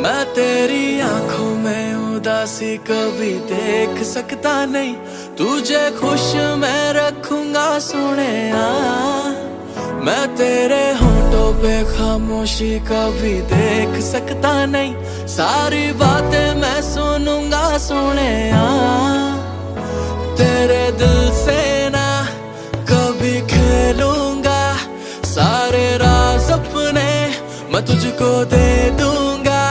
मैं तेरी आंखों में उदासी कभी देख सकता नहीं, तुझे खुश मैं रखूंगा सोनिया। मैं तेरे होठों पे खामोशी कभी देख सकता नहीं, सारी बातें मैं सुनूंगा सोनिया। तेरे दिल से ना कभी खेलूंगा, सारे राज अपने मैं तुझको दे दूंगा।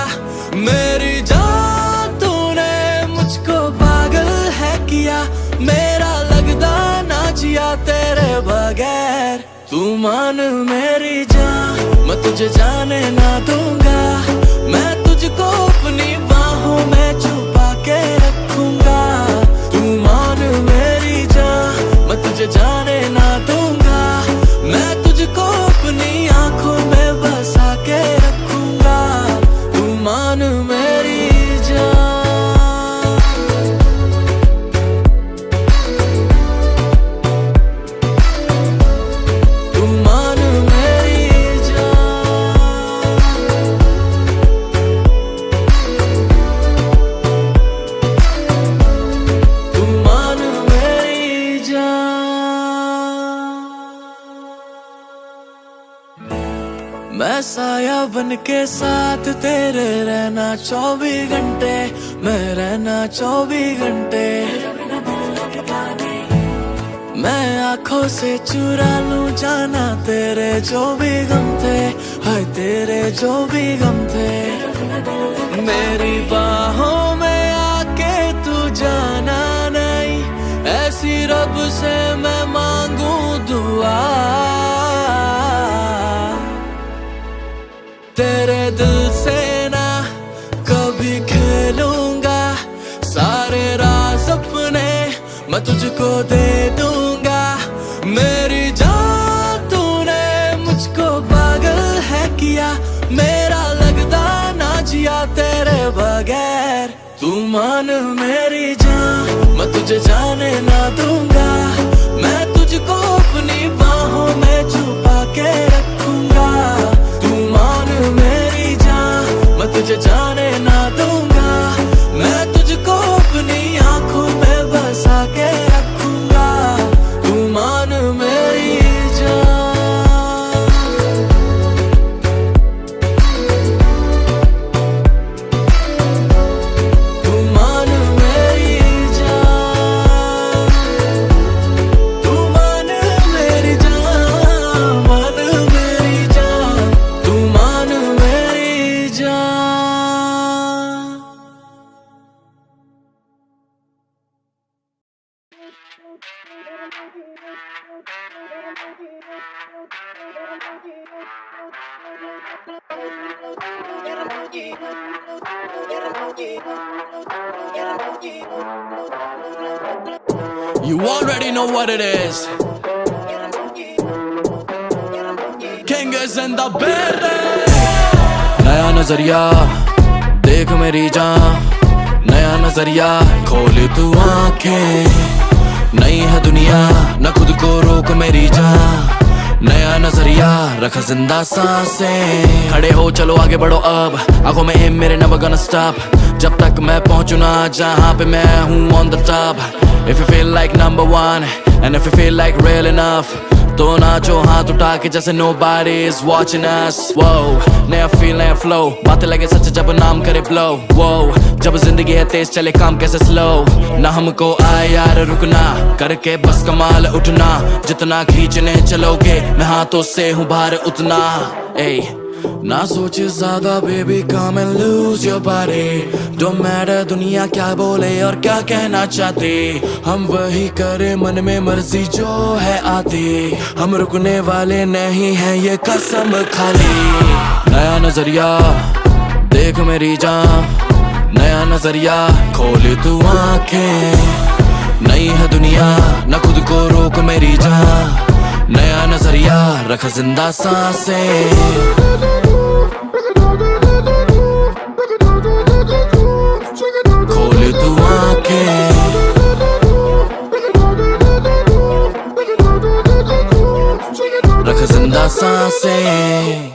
मेरी जान तूने मुझको पागल है किया, मेरा लगता ना जिया तेरे बगैर। तू मान मेरी जान, मैं तुझे जाने ना दूंगा, मैं तुझको अपनी बाहों में छुपा के रखूंगा। तू मान मेरी जान, मैं तुझे जाने ना दूंगा, मैं तुझको अपनी आंखों में बसा के रखूंगा। तू मान मेरी जान, तू मान मेरी जान, तू मान मेरी जान। मैं साया बन के साथ तेरे रहना 24 घंटे, मैं रहना 24 घंटे। मैं आंखों से चुरा लूं जाना तेरे जो भी गम थे, हाय तेरे जो भी गम थे। मेरी बाहों में आके तू जाना नहीं, ऐसी रब से मैं मांगू दुआ। तेरे दिल से ना कभी खेलूंगा, सारे राज अपने मैं तुझको दे दूंगा। मेरी जान तूने मुझको पागल है किया, मेरा लगता ना जिया तेरे बगैर। तू मान मेरी जान, मैं तुझे जाने ना दूंगा, मैं तुझको अपनी बाहों में छुपा के रखूंगा। तू मान मेरी जान, मैं तुझे जाने ना दूंगा, मैं तुझको अपनी आंखों में बसा के रखूंगा। तू मान मेरी जान, तू मान मेरी जान, तू मान मेरी जान, मान मेरी जान, तू मान मेरी जान। You already know what it is. King is in the building. नया नजरिया देख मेरी जान, नया नजरिया खोल तू आंखें। नई है दुनिया न खुद को रोक मेरी जान, नया नजरिया रखा जिंदा सांसें। खड़े हो चलो आगे बढ़ो अब, आंखों में एम मेरे never gonna stop, जब तक मैं पहुंचू ना जहां पे मैं हूं on the top। If you feel like number one and if you feel like real enough, तो नाचो हाथ उठा के जैसे nobody is watching us। Whoa, नया feel नया flow, बातें लगे सच जब नाम करे blow। Whoa, जब जिंदगी है तेज चले काम कैसे slow, ना हमको आए यार रुकना, करके बस कमाल उठना। जितना खींचने चलोगे मैं हाथों से हूँ भार उतना। Ey, ना सोच ज्यादा baby come and lose your body, don't matter दुनिया क्या बोले और क्या कहना चाहते, हम वही करे मन में मर्जी जो है आती, हम रुकने वाले नहीं हैं ये कसम खाली। नया नजरिया देख मेरी जान, नया नजरिया खोल तू आंखें। नई है दुनिया न खुद को रोक मेरी जान, नया नजरिया रख जिंदा सांसें। खोल तू आंखें, रख जिंदा सांसें।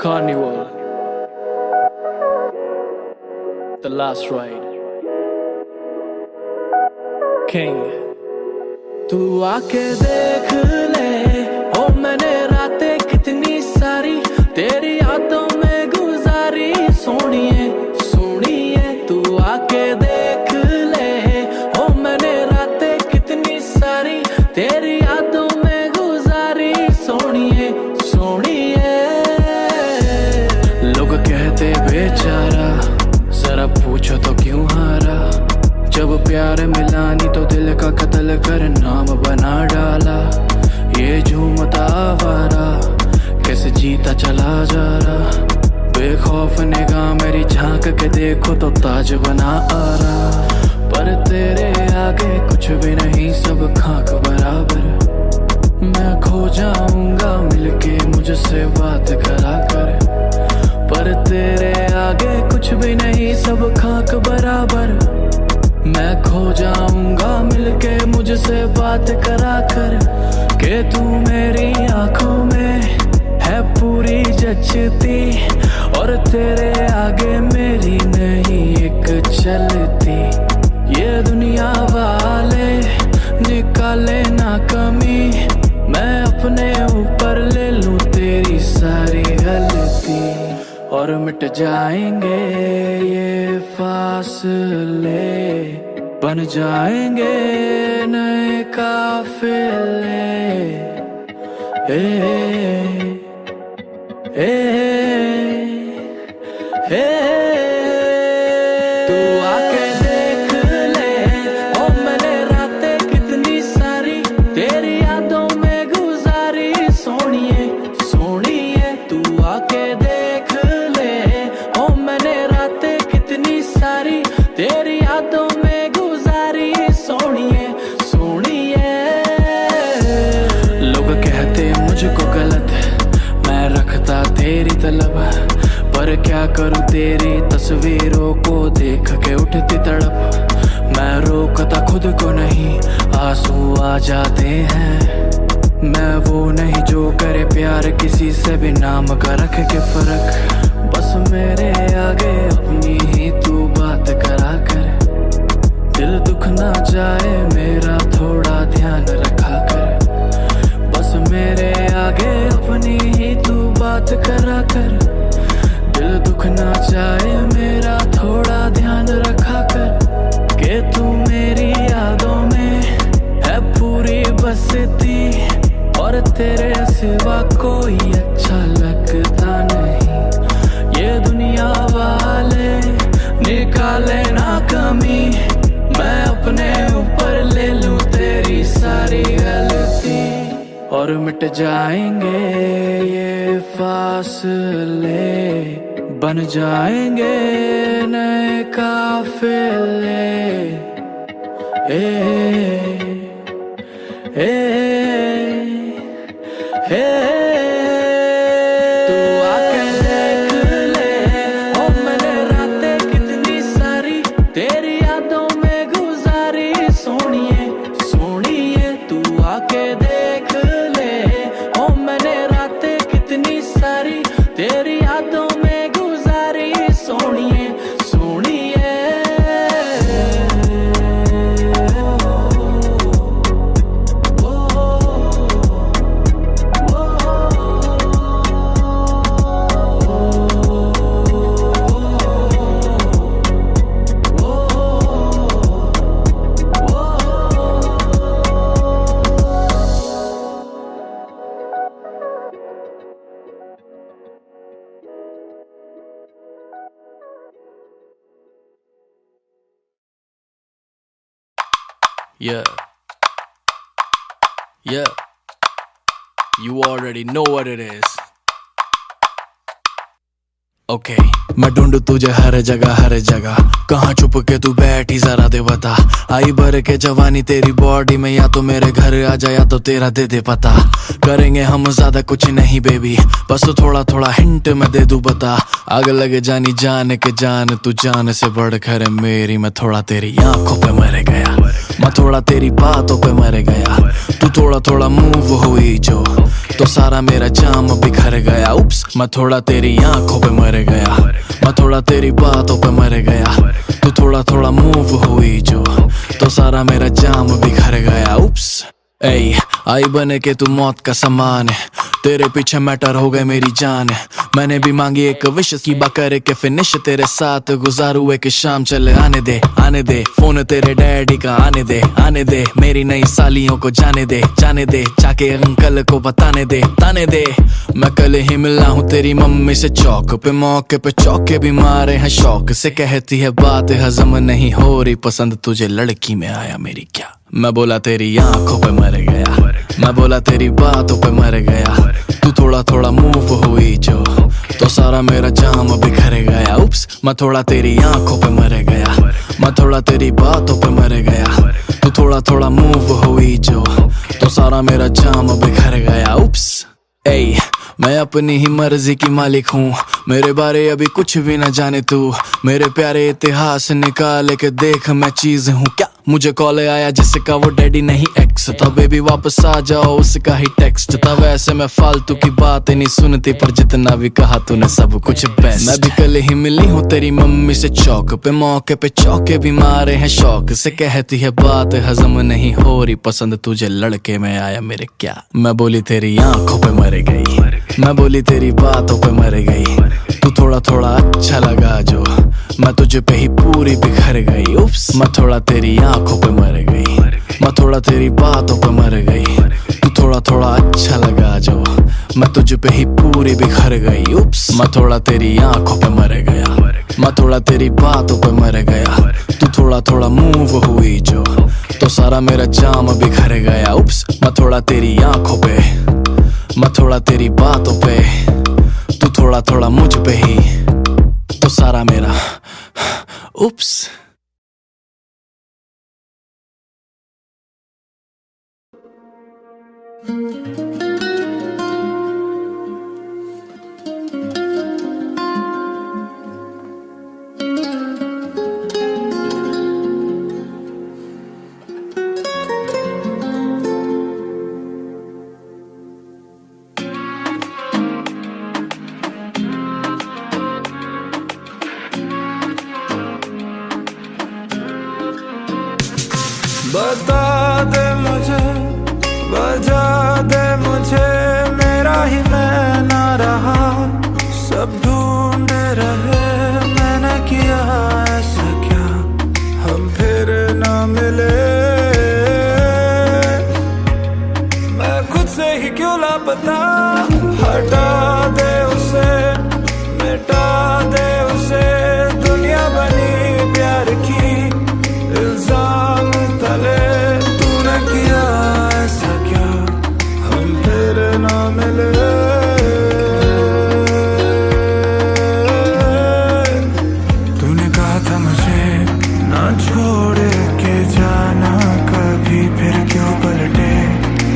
Carnival, The Last Ride, King। तू आके देख ले ओ मैंने रातें कितनी सारी तेरी यादों में गुजारी, सोनिए सोनिए तू आके देख ले ओ मैंने रातें कितनी सारी तेरी यादों में गुजारी, सोनिए सोनिए। लोग कहते बेचारा, जरा पूछो तो क्यों हारा, जब प्यार मिला नहीं तो दिल का कत्ल कर नाम बना डाला। ये झूमता आवारा कैसे जीता चला जा रहा, बेखौफ निगाह मेरी झांक के देखो तो ताज बना आ रहा। पर तेरे आगे कुछ भी नहीं, सब खाक बराबर। मैं खो जाऊंगा मिलके मुझसे बात करा कर, पर तेरे आगे कुछ भी नहीं, सब खाक बराबर। मैं खो जाऊंगा मिलके मुझसे बात करा कर, के तू मेरी आंखों में है पूरी जचती, और तेरे आगे मेरी नहीं एक चलती। ये दुनिया वाले निकाले ना कमी, मैं अपने ऊपर ले लूं तेरी सारी गलती, और मिट जाएंगे ये फासले, बन जाएंगे नए काफिले। तू आके देख ले ओ मैंने रातें कितनी सारी तेरी यादों में गुजारी, सोनिए सोनिए तू आके देख ले ओ मैंने रातें कितनी सारी तेरी यादों में गुजारी, सोनिए सोनिए। लोग कहते मुझको गलत, मैं रखता तेरी तलब, पर क्या करूं तेरी तस्वीरों को देख के उठती तड़प। मैं रोकता खुद को नहीं, आंसू आ जाते हैं। मैं वो नहीं जो करे प्यार किसी से भी नाम का रख के फर्क, बस मेरे आगे अपनी ही तू बात करा कर। दिल दुख ना जाए मेरा थोड़ा ध्यान रखा कर, बस मेरे आगे अपनी ही तू बात करा कर। दिल दुख ना जाए मेरा थोड़ा ध्यान रखा कर, के तू मेरी यादों में है पूरी बसती, और तेरे सिवा कोई अच्छा लगता नहीं। ये दुनिया वाले निकाले ना कमी, मैं अपने ऊपर ले लूं तेरी सारी गलती, और मिट जाएंगे ये फासले, बन जाएंगे नए काफिले। तू आके देख ले ओ मैंने रातें कितनी सारी तेरी यादों में गुजारी, सोनिए सोनिए तू आके देख ले ओ मैंने रातें कितनी सारी तेरी यादों में गुजारी, सोनिए सोनिए। Yeah, yeah, you already know what it is. Okay, मैं ढूंढू तुझे हर जगह, कहाँ छुप के तू बैठी जरा दे बता। आई भर के जवानी तेरी बॉडी में, या तो मेरे घर आ जा या तो तेरा दे दे पता। करेंगे हम ज्यादा कुछ नहीं बेबी, बस थोड़ा थोड़ा हिंट मैं दे दूं बता। आग लगे जानी जान के जान, तू जान से बढ़कर है मेरी। मैं थोड़ा तेरी आंखों पे मर गया, मैं थोड़ा तेरी बातों पे मर गया। तू थोड़ा थोड़ा मूव हुई जो तो सारा मेरा जाम बिखर गया। उप्स, मैं थोड़ा तेरी आंखों पे मर गया, मैं थोड़ा तेरी बातों पे मर गया। तू थोड़ा थोड़ा मूव हुई जो, तो सारा मेरा जाम बिखर गया। उप्स, ऐ आई बने के तू मौत का समान है, तेरे पीछे मैटर हो गए मेरी जान है। मैंने भी मांगी एक विश की करे के फिनिश, तेरे साथ गुजारू एक शाम। चल आने दे फोन तेरे डैडी का, आने दे मेरी नई सालियों को जाने दे जाके अंकल को बताने दे, ताने दे। मैं कल ही मिला हूँ तेरी मम्मी से चौक पे, मौके पे चौके भी मारे हैं शौक से। कहती है बात हजम नहीं हो रही, पसंद तुझे लड़की में आया मेरी क्या। मैं बोला तेरी आंखों पे मर गया, मैं बोला तेरी बातों पे मर गया। तू थोड़ा थोड़ा मूव हुई जो, तो सारा मेरा जाम बिखर गया। उप्स, मैं थोड़ा तेरी आंखों पे मर गया, मैं थोड़ा तेरी बातों पे मर गया। तू थोड़ा थोड़ा मूव हुई जो, तो सारा मेरा जाम बिखर गया। उप्स, ऐ मैं अपनी ही मर्जी की मालिक हूँ, मेरे बारे अभी कुछ भी न जाने तू। मेरे प्यारे इतिहास निकाल के देख, मैं चीज हूँ क्या। मुझे कॉल आया जिसका वो डैडी नहीं एक्स था, बेबी वापस आ जाओ उसका ही टेक्स्ट था। वैसे मैं फालतू की बात नहीं सुनती, पर जितना भी कहा तूने सब कुछ बेस्ट। मैं भी कल ही मिली हूँ तेरी मम्मी से चौक पे, मौके पे चौके भी मारे हैं शौक से। कहती है बात हजम नहीं हो रही, पसंद तुझे लड़के में आया मेरे क्या। मैं बोली तेरी आंखों पे मर गई, मैं बोली तेरी बातों पे मर गई। तू थोड़ा थोड़ा अच्छा लगा जो, मैं तुझे पे ही पूरी बिखर गई। उप्स, मैं थोड़ा तेरी आंखों पे मर गई, मैं थोड़ा तेरी बातों पे मर गई। तू थोड़ा थोड़ा अच्छा लगा जो, मैं तुझे पे ही पूरी बिखर गई। उप्स, मैं थोड़ा तेरी आंखों पे मर गया, मैं थोड़ा तेरी बातों पे मर गया। तू थोड़ा थोड़ा मूव हुई जो, तो सारा मेरा जाम बिखर गया। उप्स, मैं थोड़ा तेरी आंखों पे, मैं थोड़ा तेरी बातों पे, तू थोड़ा थोड़ा मुझ पे ही, तो सारा मेरा उप्स। बता दे मुझे, बजा दे मुझे, मेरा ही मैं ना रहा। सब ढूंढ रहे मैंने किया ऐसा क्या, हम फिर ना मिले। मैं खुद से ही क्यों लापता, हटा दे उसे, मिटा दे उसे। दुनिया बनी प्यार की इल्जाम तले, तूने किया ऐसा क्या, हम फिर ना मिले। तूने कहा था मुझे ना छोड़ के जाना कभी, फिर क्यों पलटे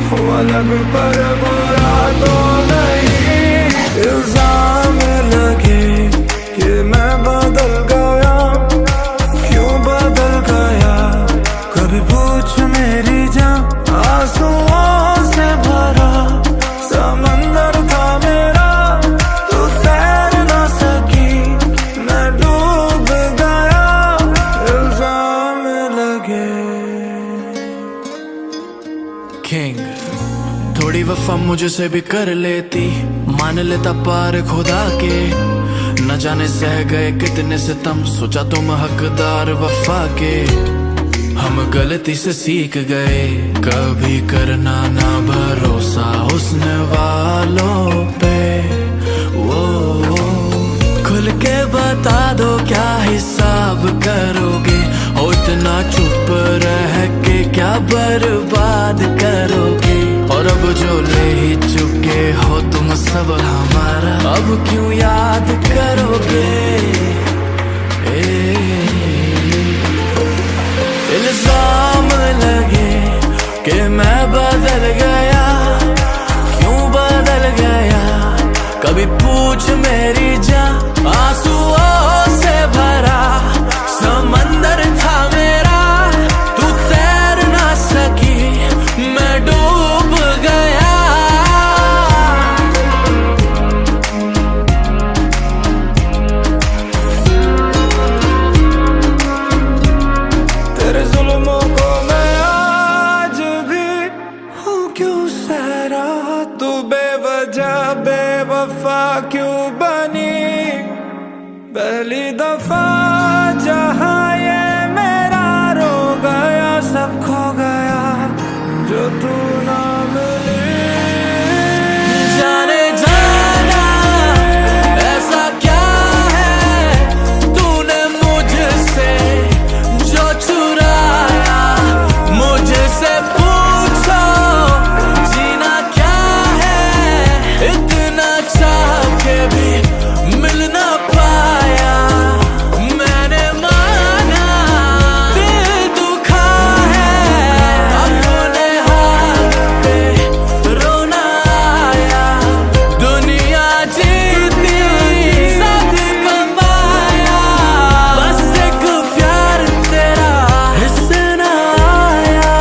हो अलग पर बुरा तो नहीं। इल्जाम लगे कि मैं बदल गया, क्यों बदल गया, कभी पूछ मेरी जान। आंसुओं से भरा समंदर था मेरा, तू तैर ना सकी, मैं डूब गया। इल्जाम लगे। किंग, थोड़ी वफा मुझसे भी कर लेती, मान लेता पार खुदा के। न जाने सह गए कितने सितम, सोचा तुम हकदार वफा के। हम गलती से सीख गए कभी करना ना भरोसा हुस्न वालों पे। वो खुल के बता दो क्या हिसाब करोगे, और इतना चुप रह के क्या बर्बाद करोगे। और अब जो ले ही चुके हो तुम सब हमारा, अब क्यों याद करोगे। इल्जाम लगे कि मैं बदल गया, क्यों बदल गया, कभी पूछ मेरी जान। आंसुओं से भरा समंदर था मेरा, तू तैर ना सकी, मैं डूब गया। पहली दफा जहाँ ये मेरा रो गया, सब खो गया जो तू ना मिली। जाने जाना ऐसा क्या है तूने मुझसे जो चुराया, मुझसे पूछो जीना क्या है, इतना चाह के भी मिल ना पाया। मैंने माना दिल दुखा है, अपने हाथ पे रोना आया। दुनिया जीती साथ कमाया, बस एक प्यार तेरा हिस्से ना आया।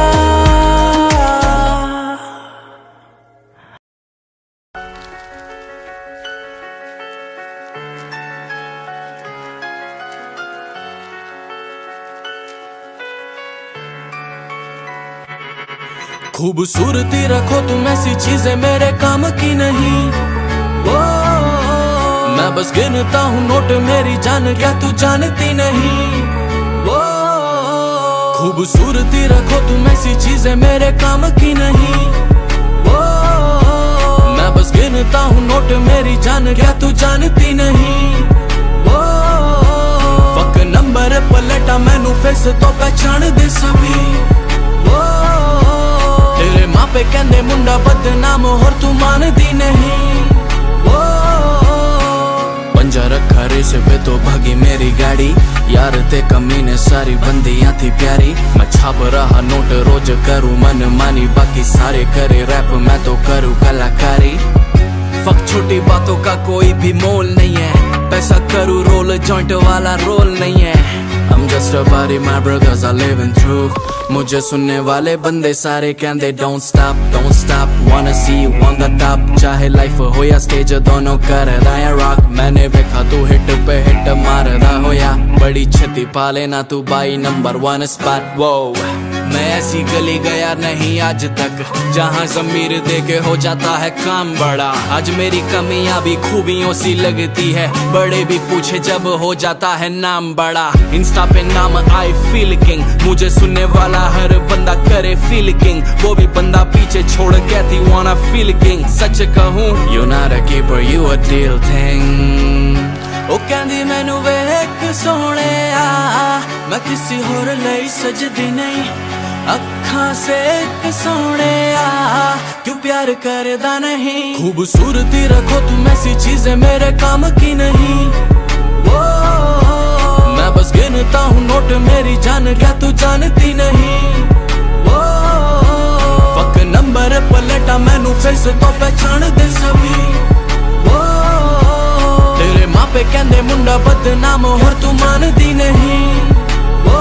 खूबसूरती रखो तुम ऐसी चीजें मेरे काम की नहीं। वो मैं बस गिनता हूँ नोट मेरी जान, क्या तू जानती नहीं। वो खूबसूरती रखो तुम ऐसी चीजें मेरे काम की नहीं। वो मैं बस गिनता हूँ नोट मेरी जान, क्या तू जानती नहीं। वो फक नंबर पलटा मैनू फेस तो पहचान दे सभी। वो तेरे मापे कहंदे मुंडा बदनाम होर तू मानदी नहीं। वो पंजा रखा रेस पे तो भागी मेरी गाड़ी, यार ते कमीने सारी बंदियां थी प्यारी। मैं छाप रहा नोट रोज करूं मन मानी, बाकी सारे करे रैप मैं तो करूं कलाकारी। फक छोटी बातों का कोई भी मोल नहीं है, पैसा करूं रोल जॉइंट वाला रोल नहीं है। I'm just a body my brothers are living through। मुझे सुनने वाले बंदे सारे कहंदे don't stop wanna see you on the top। चाहे लाइफ हो या स्टेज दोनों कर रहा है रॉक, मैंने देखा तू हिट पे हिट मार रहा हो या बड़ी छती पा लेना तू बाई नंबर 1 स्पॉट। वो मैं ऐसी गली गया नहीं आज तक जहाँ ज़मीर दे के हो जाता है काम बड़ा। आज मेरी कमियां भी खूबियों सी लगती है, बड़े भी पूछे जब हो जाता है नाम बड़ा। इंस्टा पे नाम आई फील किंग, मुझे सुनने वाला हर बंदा करे फील किंग। वो भी बंदा पीछे छोड़ कहती wanna feel king। सच कहूँ you not a keeper you a deal thing। ओ कहंदी मैनू वेख सोहणे आ, मैं किसी होर लई सजदी नहीं। अखां से एक सोहणे आ, क्यों प्यार करदा नहीं। खूबसूरती रखो तुम ऐसी चीजें मेरे काम की नहीं। वो मैं बस गिनता हूँ नोट मेरी जान, क्या तू जानती नहीं। वो फक नंबर पलटा मैनू फेस तो पहचान दे सभी। वो तेरे मापे कहंदे मुंडा बदनाम होर तू मानदी नहीं। वो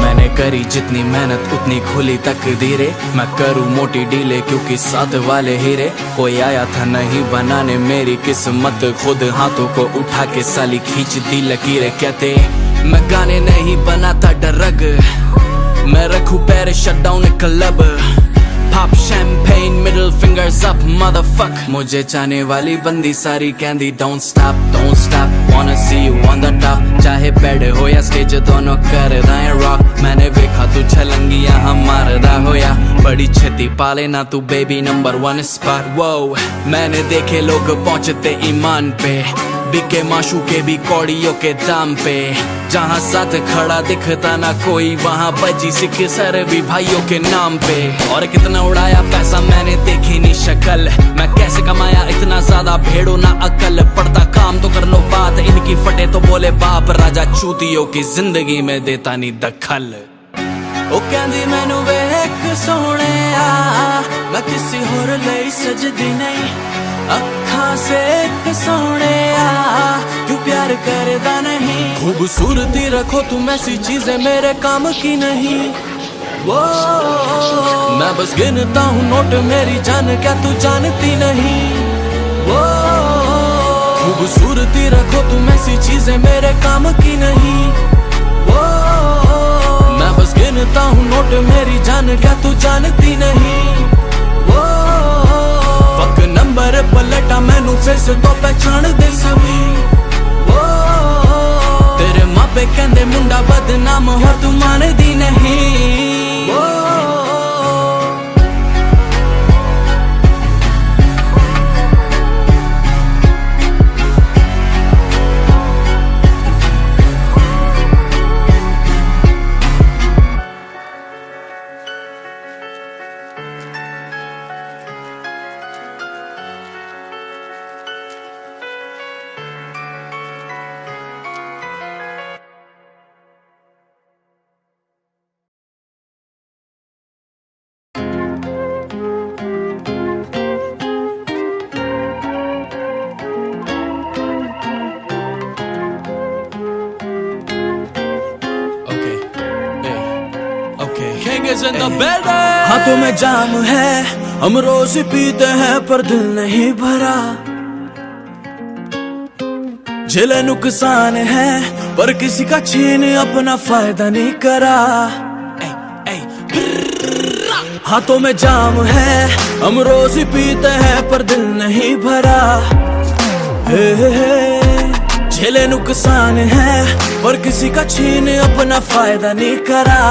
मैंने करी जितनी मेहनत उतनी खुली तकदीरे, मैं करूँ मोटी डीले क्योंकि साथ वाले हीरे। कोई आया था नहीं बनाने मेरी किस्मत, खुद हाथों को उठा के साली खींच दी लकीरें। कहते मैं गाने नहीं बनाता ड्रग, मैं रखूं पैर shut down club. Pop champagne middle fingers up motherfuck। मुझे चाहने वाली बंदी सारी कहंदी don't stop wanna see you on the top। चाहे बेड हो या स्टेज दोनों कर रहा है रॉक, मैंने देखा तू छलंगियां हम मारदा हो या बड़ी छेती पा लेना तू बेबी नंबर 1 स्पॉट। वो मैंने देखे लोग पहुंचते ईमान पे, बिके माशू के भी कौड़ियों के दाम पे। जहाँ साथ खड़ा दिखता ना कोई, वहाँ बजी सिख सर भी भाइयों के नाम पे। और कितना उड़ाया पैसा मैंने देखी नहीं शक्ल, मैं कैसे कमाया इतना ज्यादा भेड़ो ना अकल। पड़ता काम तो कर लो बात, इनकी फटे तो बोले बाप। राजा चूतियों की जिंदगी में देता नहीं दखल। ओ कहंदी मैनू वेख सोहणे आ, मैं किसी होर लई सजदी नहीं। अखां से एक सोहणे आ, क्यों प्यार करदा नहीं। खूबसूरती रखो तुम ऐसी चीजें मेरे काम की नहीं। वो मैं बस गिनता हूँ नोट मेरी जान, क्या तू जानती नहीं। वो खूबसूरती रखो तुम ऐसी चीजें मेरे काम की नहीं। वो मैं बस गिनता हूँ नोट मेरी जान, क्या तू जानती नहीं। वो फक नंबर पलटा मैनू फेस तो पहचान दे सभी। वो मापे कहंदे मुंडा बदनाम हो तू मानदी नहीं हाथों में जाम है हम रोज पीते हैं पर दिल नहीं भरा झेले नुकसान है पर किसी का छीन अपना फायदा नहीं करा हाथों में जाम है हम रोज पीते हैं पर दिल नहीं भरा झेले नुकसान है पर किसी का छीन अपना फायदा नहीं करा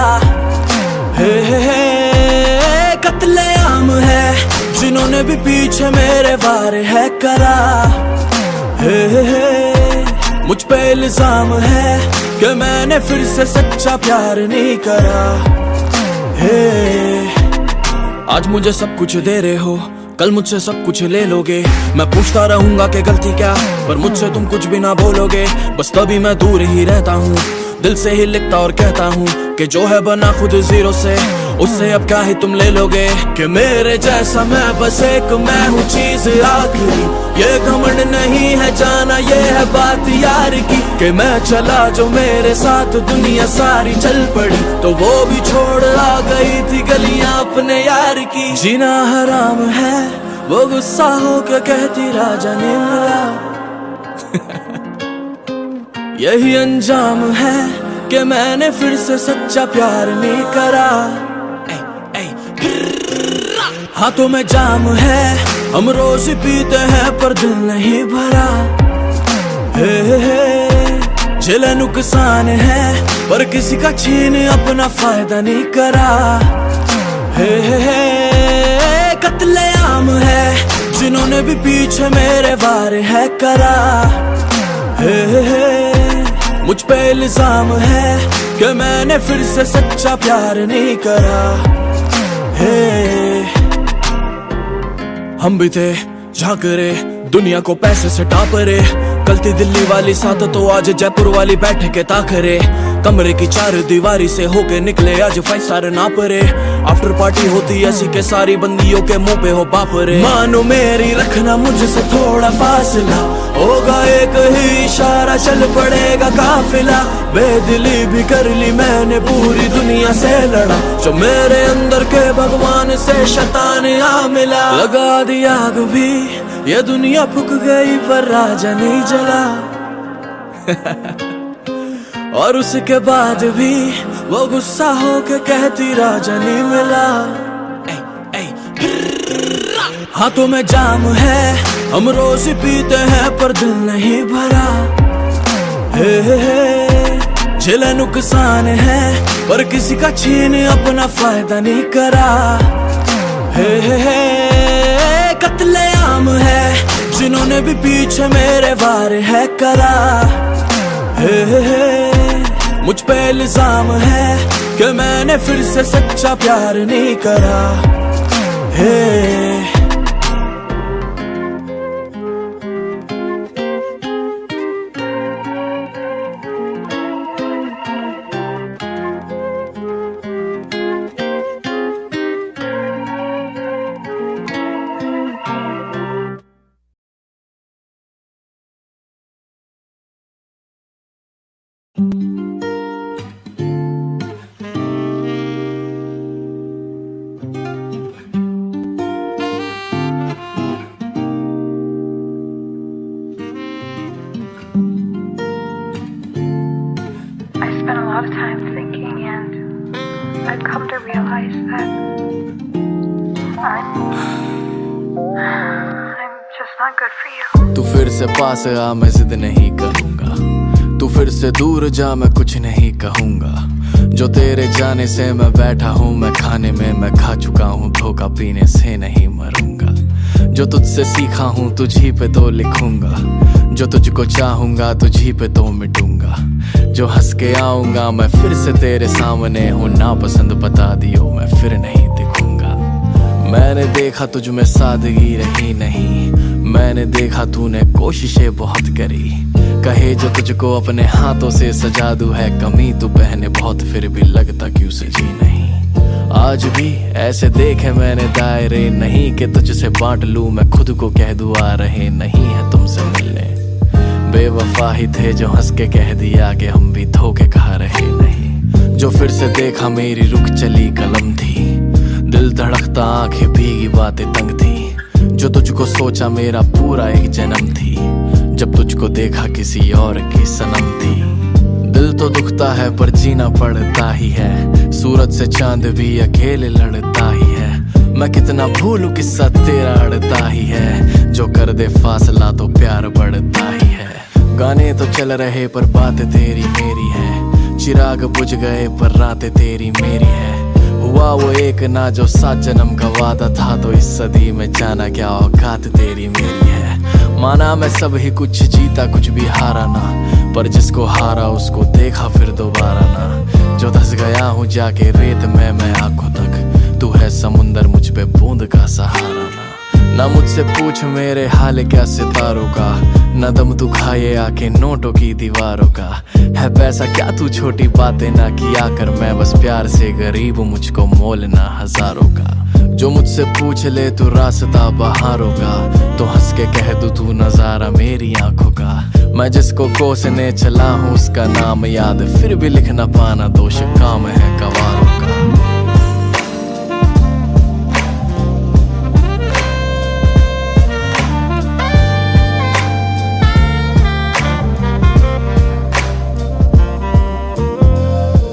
कत्ले आम है जिन्होंने भी पीछे मेरे वार है करा मुझ पे इल्जाम है कि मैंने फिर से सच्चा प्यार नहीं करा आज मुझे सब कुछ दे रहे हो कल मुझसे सब कुछ ले लोगे मैं पूछता रहूंगा कि गलती क्या पर मुझसे तुम कुछ भी ना बोलोगे बस तभी मैं दूर ही रहता हूँ दिल से ही लिखता और कहता हूँ कि जो है बना खुद जीरो से उससे अब क्या ही तुम ले लोगे कि मेरे जैसा मैं बस एक मैं हूँ चीज आखिरी ये घमंड नहीं है जाना ये है बात यार की कि मैं चला जो मेरे साथ दुनिया सारी चल पड़ी तो वो भी छोड़ आ गई थी गलियां अपने यार की जीना हराम है वो गुस्सा हो के कहती राजा ने मिला यही अंजाम है कि मैंने फिर से सच्चा प्यार नहीं करा हाथों में जाम है हम रोज पीते हैं पर दिल नहीं भरा झेले नुकसान है पर किसी का छीन अपना फायदा नहीं करा कत्ले आम है जिन्होंने भी पीछे मेरे वार है करा मुझ पे इल्जाम है कि मैंने फिर से सच्चा प्यार नहीं करा हम भी थे झांकरे दुनिया को पैसे से टापरे कल थी दिल्ली वाली साथ तो आज जयपुर वाली बैठे के ताकरे कमरे की चार दीवारी से होके निकले आज 5 स्टार ना परे आफ्टर पार्टी होती ऐसी के सारी बंदियों के मुंह पे हो बापरे मानो मेरी रखना मुझसे थोड़ा फासला होगा एक ही इशारा चल पड़ेगा काफिला बेदिली भी कर ली मैंने पूरी दुनिया से लड़ा जो मेरे अंदर के भगवान से शैतान आ मिला लगा दी आग भी ये दुनिया फूक गई पर राजा नहीं जला और उसके बाद भी वो गुस्सा हो के कहती राजा नहीं मिला हाथों में जाम है हम रोज पीते हैं पर दिल नहीं भरा झेले नुकसान है पर किसी का छीन अपना फायदा नहीं करा कत्ले आम है जिन्होंने भी पीछे मेरे वार है करा मुझ पे इल्जाम है कि मैंने फिर से सच्चा प्यार नहीं करा lot of time thinking, and I've come to realize that I'm just not good for you. तू फिर से पास आ, मैं जिद नहीं करूंगा, तू फिर से दूर जा, मैं कुछ नहीं कहूँगा। जो तेरे जाने से मैं बैठा हूँ मैं खाने में, मैं खा चुका हूँ धोखा, पीने से नहीं मरूंगा। जो तुझसे सीखा हूँ तुझी पे तो लिखूंगा, जो तुझको चाहूंगा तुझी पे तो मिटूंगा। जो हंस के आऊंगा मैं फिर से तेरे सामने हूँ, ना पसंद बता दियो मैं फिर नहीं दिखूंगा। मैंने देखा तुझ में सादगी रही नहीं, मैंने देखा तूने कोशिशें बहुत करी। कहे जो तुझको अपने हाथों से सजा दूं है कमी, तू पहने बहुत फिर भी लगता क्यों सजी नहीं। आज भी ऐसे देखे मैंने दायरे नहीं, कि तुझसे बांट लूं मैं खुद को कह दूं आ रहे नहीं है तुमसे मिलने। बेवफा ही थे जो हंस के कह दिया कि हम भी धोखे खा रहे नहीं। जो फिर से देखा मेरी रुक चली कलम थी, दिल धड़कता आंखें भीगी बातें तंग थी। जो तुझको सोचा मेरा पूरा एक जन्म थी, जब तुझको देखा किसी और की सनम थी। दिल तो दुखता है पर जीना पड़ता ही है, सूरज से चांद भी अकेले लड़ता ही है। मैं कितना भूलूं किस्सा तेरा अड़ता ही है, जो कर दे फासला तो प्यार बढ़ता ही है। गाने तो चल रहे पर बातें तेरी मेरी है, चिराग बुझ गए पर रातें तेरी मेरी है। हुआ वो एक ना जो 7 जन्म का वादा था, तो इस सदी में जाना क्या औकात तेरी मेरी है। माना मैं सब ही कुछ जीता कुछ भी हारा ना, पर जिसको हारा उसको देखा फिर दोबारा ना। जो धस गया हूँ जाके रेत में मैं आंखों तक, तू है समुंदर मुझ पे बूंद का सहारा ना मुझसे पूछ मेरे हाल क्या सितारों का, न दम तू खाए आके नोटों की दीवारों का। है पैसा क्या तू छोटी बातें ना किया कर, मैं बस प्यार से गरीब हूँ मुझको मोल ना हजारों का। जो मुझसे पूछ ले तू रास्ता बहारों का, तो हंस के कह दूं तू नजारा मेरी आंखों का। मैं जिसको कोसने चला हूँ उसका नाम याद, फिर भी लिख ना पाना दोष काम है गवारों का।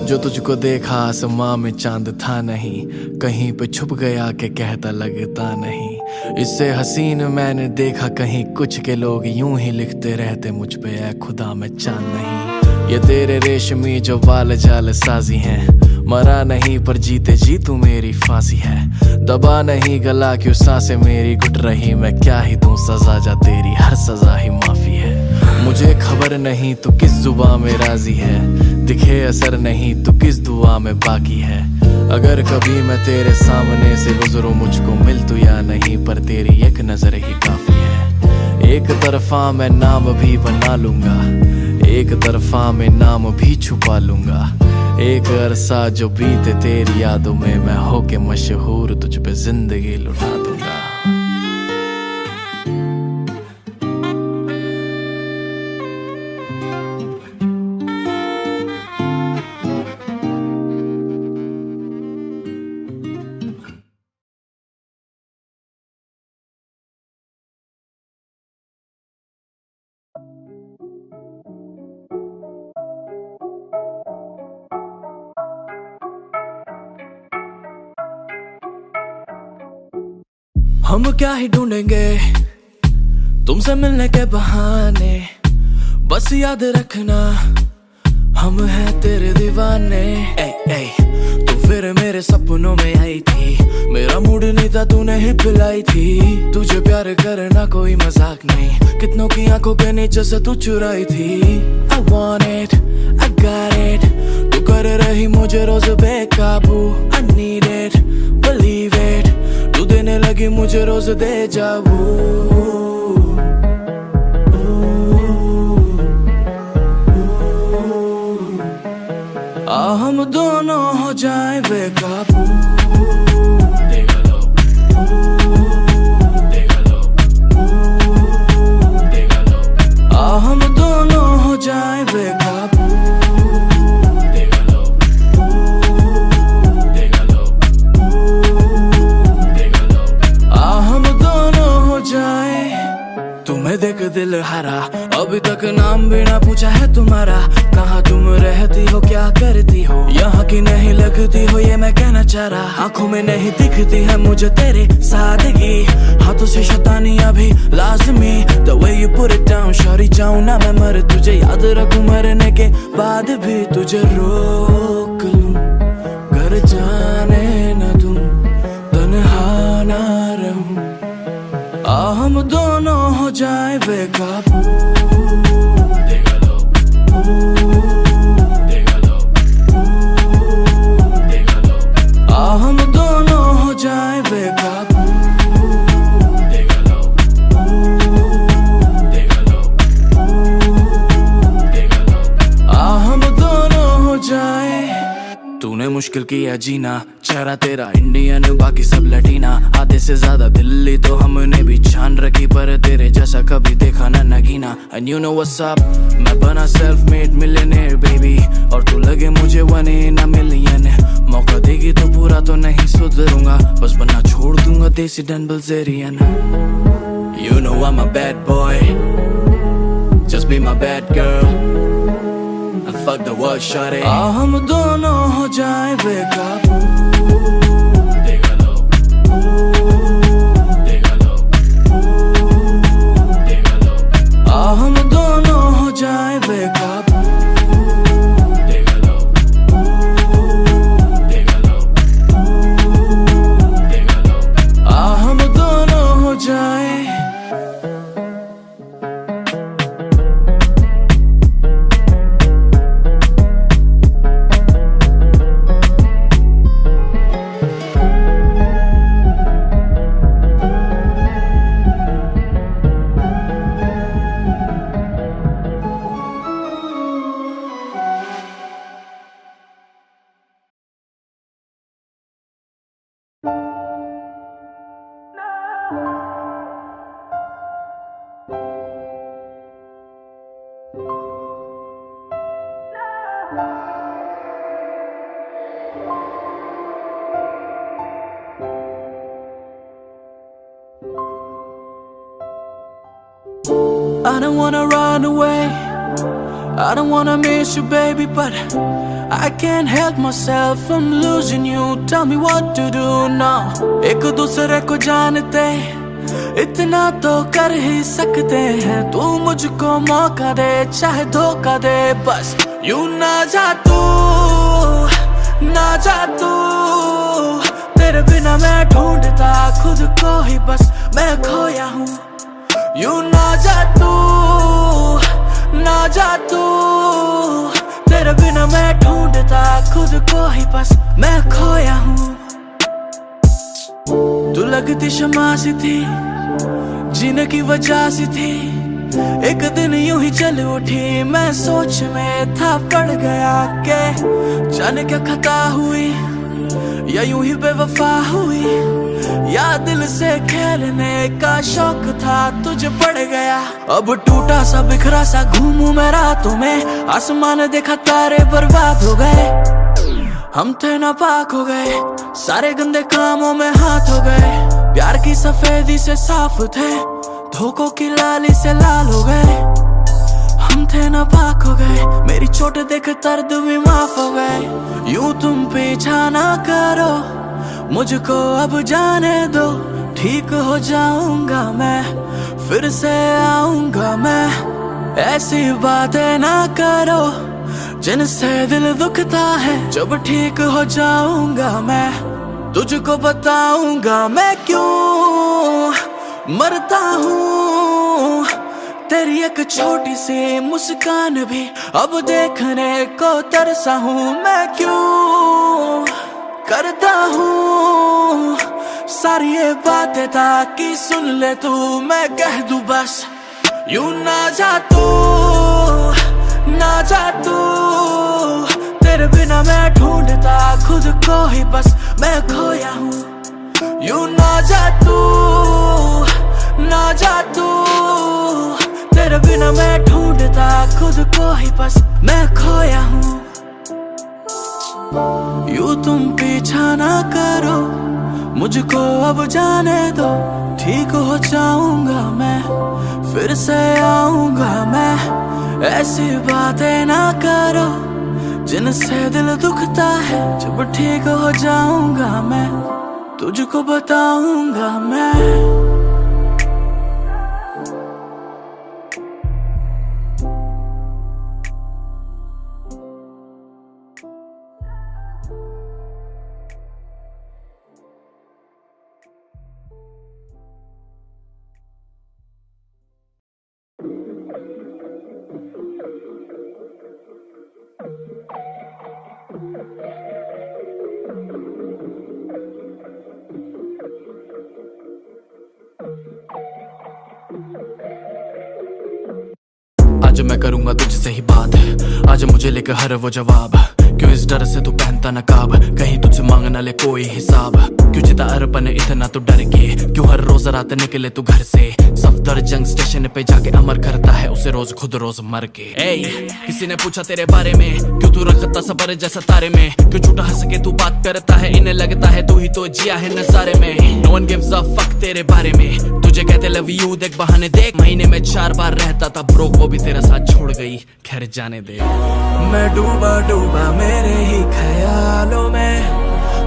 जो तुझको देखा आसमां में चांद था नहीं, कहीं पे छुप गया के कहता लगता नहीं। इससे हसीन मैंने देखा कहीं कुछ के लोग यूं ही लिखते रहते मुझ पे ऐ खुदा मैं चांद नहीं। ये तेरे रेशमी जो बाल जाल साजी हैं, मरा नहीं पर जीते जी तू मेरी फांसी है। दबा नहीं गला क्यों सांसें मेरी घुट रही, मैं क्या ही तू सजा जा तेरी हर सजा ही माफी है। मुझे खबर नहीं तू किस जुबां में राजी है, दिखे असर नहीं तू किस दुआ में बाकी है। अगर कभी मैं तेरे सामने से गुजरूं मुझको मिल तू या नहीं, पर तेरी एक नजर ही काफी है। एक तरफा मैं नाम भी बना लूंगा, एक तरफा में नाम भी छुपा लूंगा। एक अरसा जो बीते तेरी यादों में, मैं होके मशहूर तुझ पे जिंदगी लुटा दूंगा। हम क्या ही ढूंढेंगे तुमसे मिलने के बहाने, बस याद रखना हम हैं तेरे दीवाने। ए, ए, तू फिर मेरे सपनों में आई थी, मेरा मूड नहीं था तूने ही पिलाई थी। तुझे प्यार करना कोई मजाक नहीं, कितनों की आंखों के नीचे से तू चुराई थी। I want it, I got it, तू कर रही मुझे रोज बेकाबू। I need it, believe it, तू देने लगी मुझे रोज दे जाबू। हम दोनों हो जाए बेकाबू। देखा लो, देखा लो, देखा लो। हम दोनों हो जाए बेकाबू। देखा लो, देखा लो, देखा लो। हम दोनों हो जाए। तुम्हें तुम्हें देख दिल हरा, अभी तक नाम भी ना पूछा है तुम्हारा। कहाँ तुम रहती हो, क्या करती हो, यहाँ की नहीं लगती हो, ये मैं कहना चाह रहा। आंखों में नहीं दिखती है मुझे तेरे सादगी, हाथों से शैतानियां भी लाजमी। The way you put it down, Shauri जाऊं ना मैं मर, तुझे याद रखूं मरने के बाद भी। तुझे रोक लूं, घर जाने न दूं, तन्हा ना रहूं, हम दोनों हो जाए बेकाबू। हम दोनों हो जाए बेकाबू। हम दोनों हो जाए। तूने मुश्किल किया जीना, चेहरा तेरा इंडियन बाकी सब लटीना। आधे से ज्यादा दिल्ली तो हमने भी छान रखी, पर तेरे जैसा कभी देखा ना Nagina. And you know what's up, मैं बना self made millionaire baby, और तू लगे मुझे 1 in a million। मौका देगी तो पूरा तो नहीं सुधरूंगा, बस बनना छोड़ दूंगा देसी done Bilzerian। You know I'm a bad boy, just be my bad girl, and fuck the world shawty। हम दोनों हो जाए बेकाबू। हम दोनों हो जाए बेकाबू। हम दोनों हो जाए। I don't wanna run away, I don't wanna miss you baby, but I can't help myself from losing you। Tell me what to do now। एक दूसरे को जानते इतना तो कर ही सकते हैं, तू मुझको मौका दे चाहे धोखा दे, बस यूं ना जा तू, ना जा तू। तेरे बिना मैं ढूंढता खुद को ही, बस मैं खोया हूँ। यूं ना जा तू, ना जा तू। तेरे बिना मैं ढूंढता खुद को ही, बस मैं खोया हूँ। तू लगती शमा सी थी, जीने की वजह सी थी। एक दिन यूं ही चल उठी, मैं सोच में था पड़ गया के जाने क्या खता हुई, या यूं ही बेवफा हुई, या दिल से खेलने का शौक था तुझे पड़ गया। अब टूटा सा बिखरा सा घूमूं मैं रातों में, आसमान देखा तारे बर्बाद हो गए। हम थे नापाक हो गए, सारे गंदे कामों में हाथ हो गए। प्यार की सफेदी से साफ थे, धोखों की लाली से लाल हो गए। हम थे नापाक हो गए, मेरी चोट देख दर्द भी माफ हो गए। यूं तुम पीछा ना करो, मुझको अब जाने दो। ठीक हो जाऊंगा मैं, फिर से आऊंगा मैं। ऐसी बातें ना करो जिनसे दिल दुखता है। जब ठीक हो जाऊंगा मैं, तुझको बताऊंगा मैं क्यों मरता हूँ। तेरी एक छोटी सी मुस्कान भी अब देखने को तरसा हूँ। मैं क्यों करता हूँ सारी ये बातें ताकि सुन ले तू, मैं कह दूं बस यूं ना जा तू, ना जा तू। तेरे बिना मैं ढूंढता खुद को ही, बस मैं खोया हूँ। यूं ना जा तू, ना जा तू। तेरे बिना मैं ढूंढता खुद को ही, बस मैं खोया हूँ। यूं तुम पीछा ना करो, मुझको अब जाने दो, ठीक हो जाऊंगा मैं, फिर से आऊंगा मैं। ऐसी बातें ना करो जिनसे दिल दुखता है। जब ठीक हो जाऊंगा मैं, तुझको बताऊंगा मैं। आज मैं करूंगा तुझसे ही बात, आज मुझे लेकर हर वो जवाब। क्यों इस डर से तू पहनता नकाब, कहीं तुझसे मांग ना ले कोई हिसाब। क्यों चिता अरपन इतना तू डर के, क्यों हर रोज रात निकले तू घर से। सफदरजंग स्टेशन पे जाके अमर करता है उसे रोज खुद रोज मर के। किसी ने पूछा तेरे बारे में, क्यों तू रखता सबर जैसा तारे में। क्यों झूठा हंस के तू बात करता है, इन्हें लगता है तू ही तो जिया है नजारे में। No one gives a fuck तेरे बारे में, तुझे कहते लव यू देख बहाने देख। महीने में 4 बार रहता था ब्रोक, वो भी तेरा साथ छोड़ गई, खैर जाने दे। मैं डूबा डूबा मेरे ही ख्यालों में,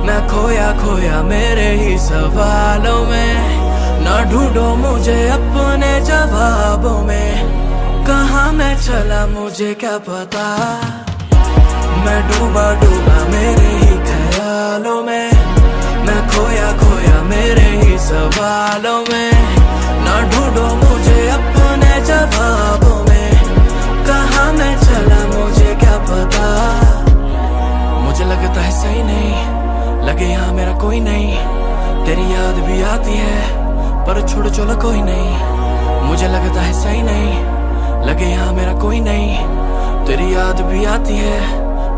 मैं खोया खोया मेरे ही सवालों में। ना ढूंढो मुझे अपने जवाबों में, कहाँ मैं चला मुझे क्या पता। मैं डूबा डूबा मेरे ही ख्यालों में, मैं खोया खोया मेरे ही सवालों में। ना ढूंढो मुझे अपने जवाबों में, कहाँ मैं चला मुझे क्या पता। मुझे लगता है सही नहीं लगे यहाँ मेरा कोई नहीं। तेरी याद भी आती है पर छोड़ चलो कोई नहीं। मुझे लगता है सही नहीं लगे यहाँ मेरा कोई नहीं। तेरी याद भी आती है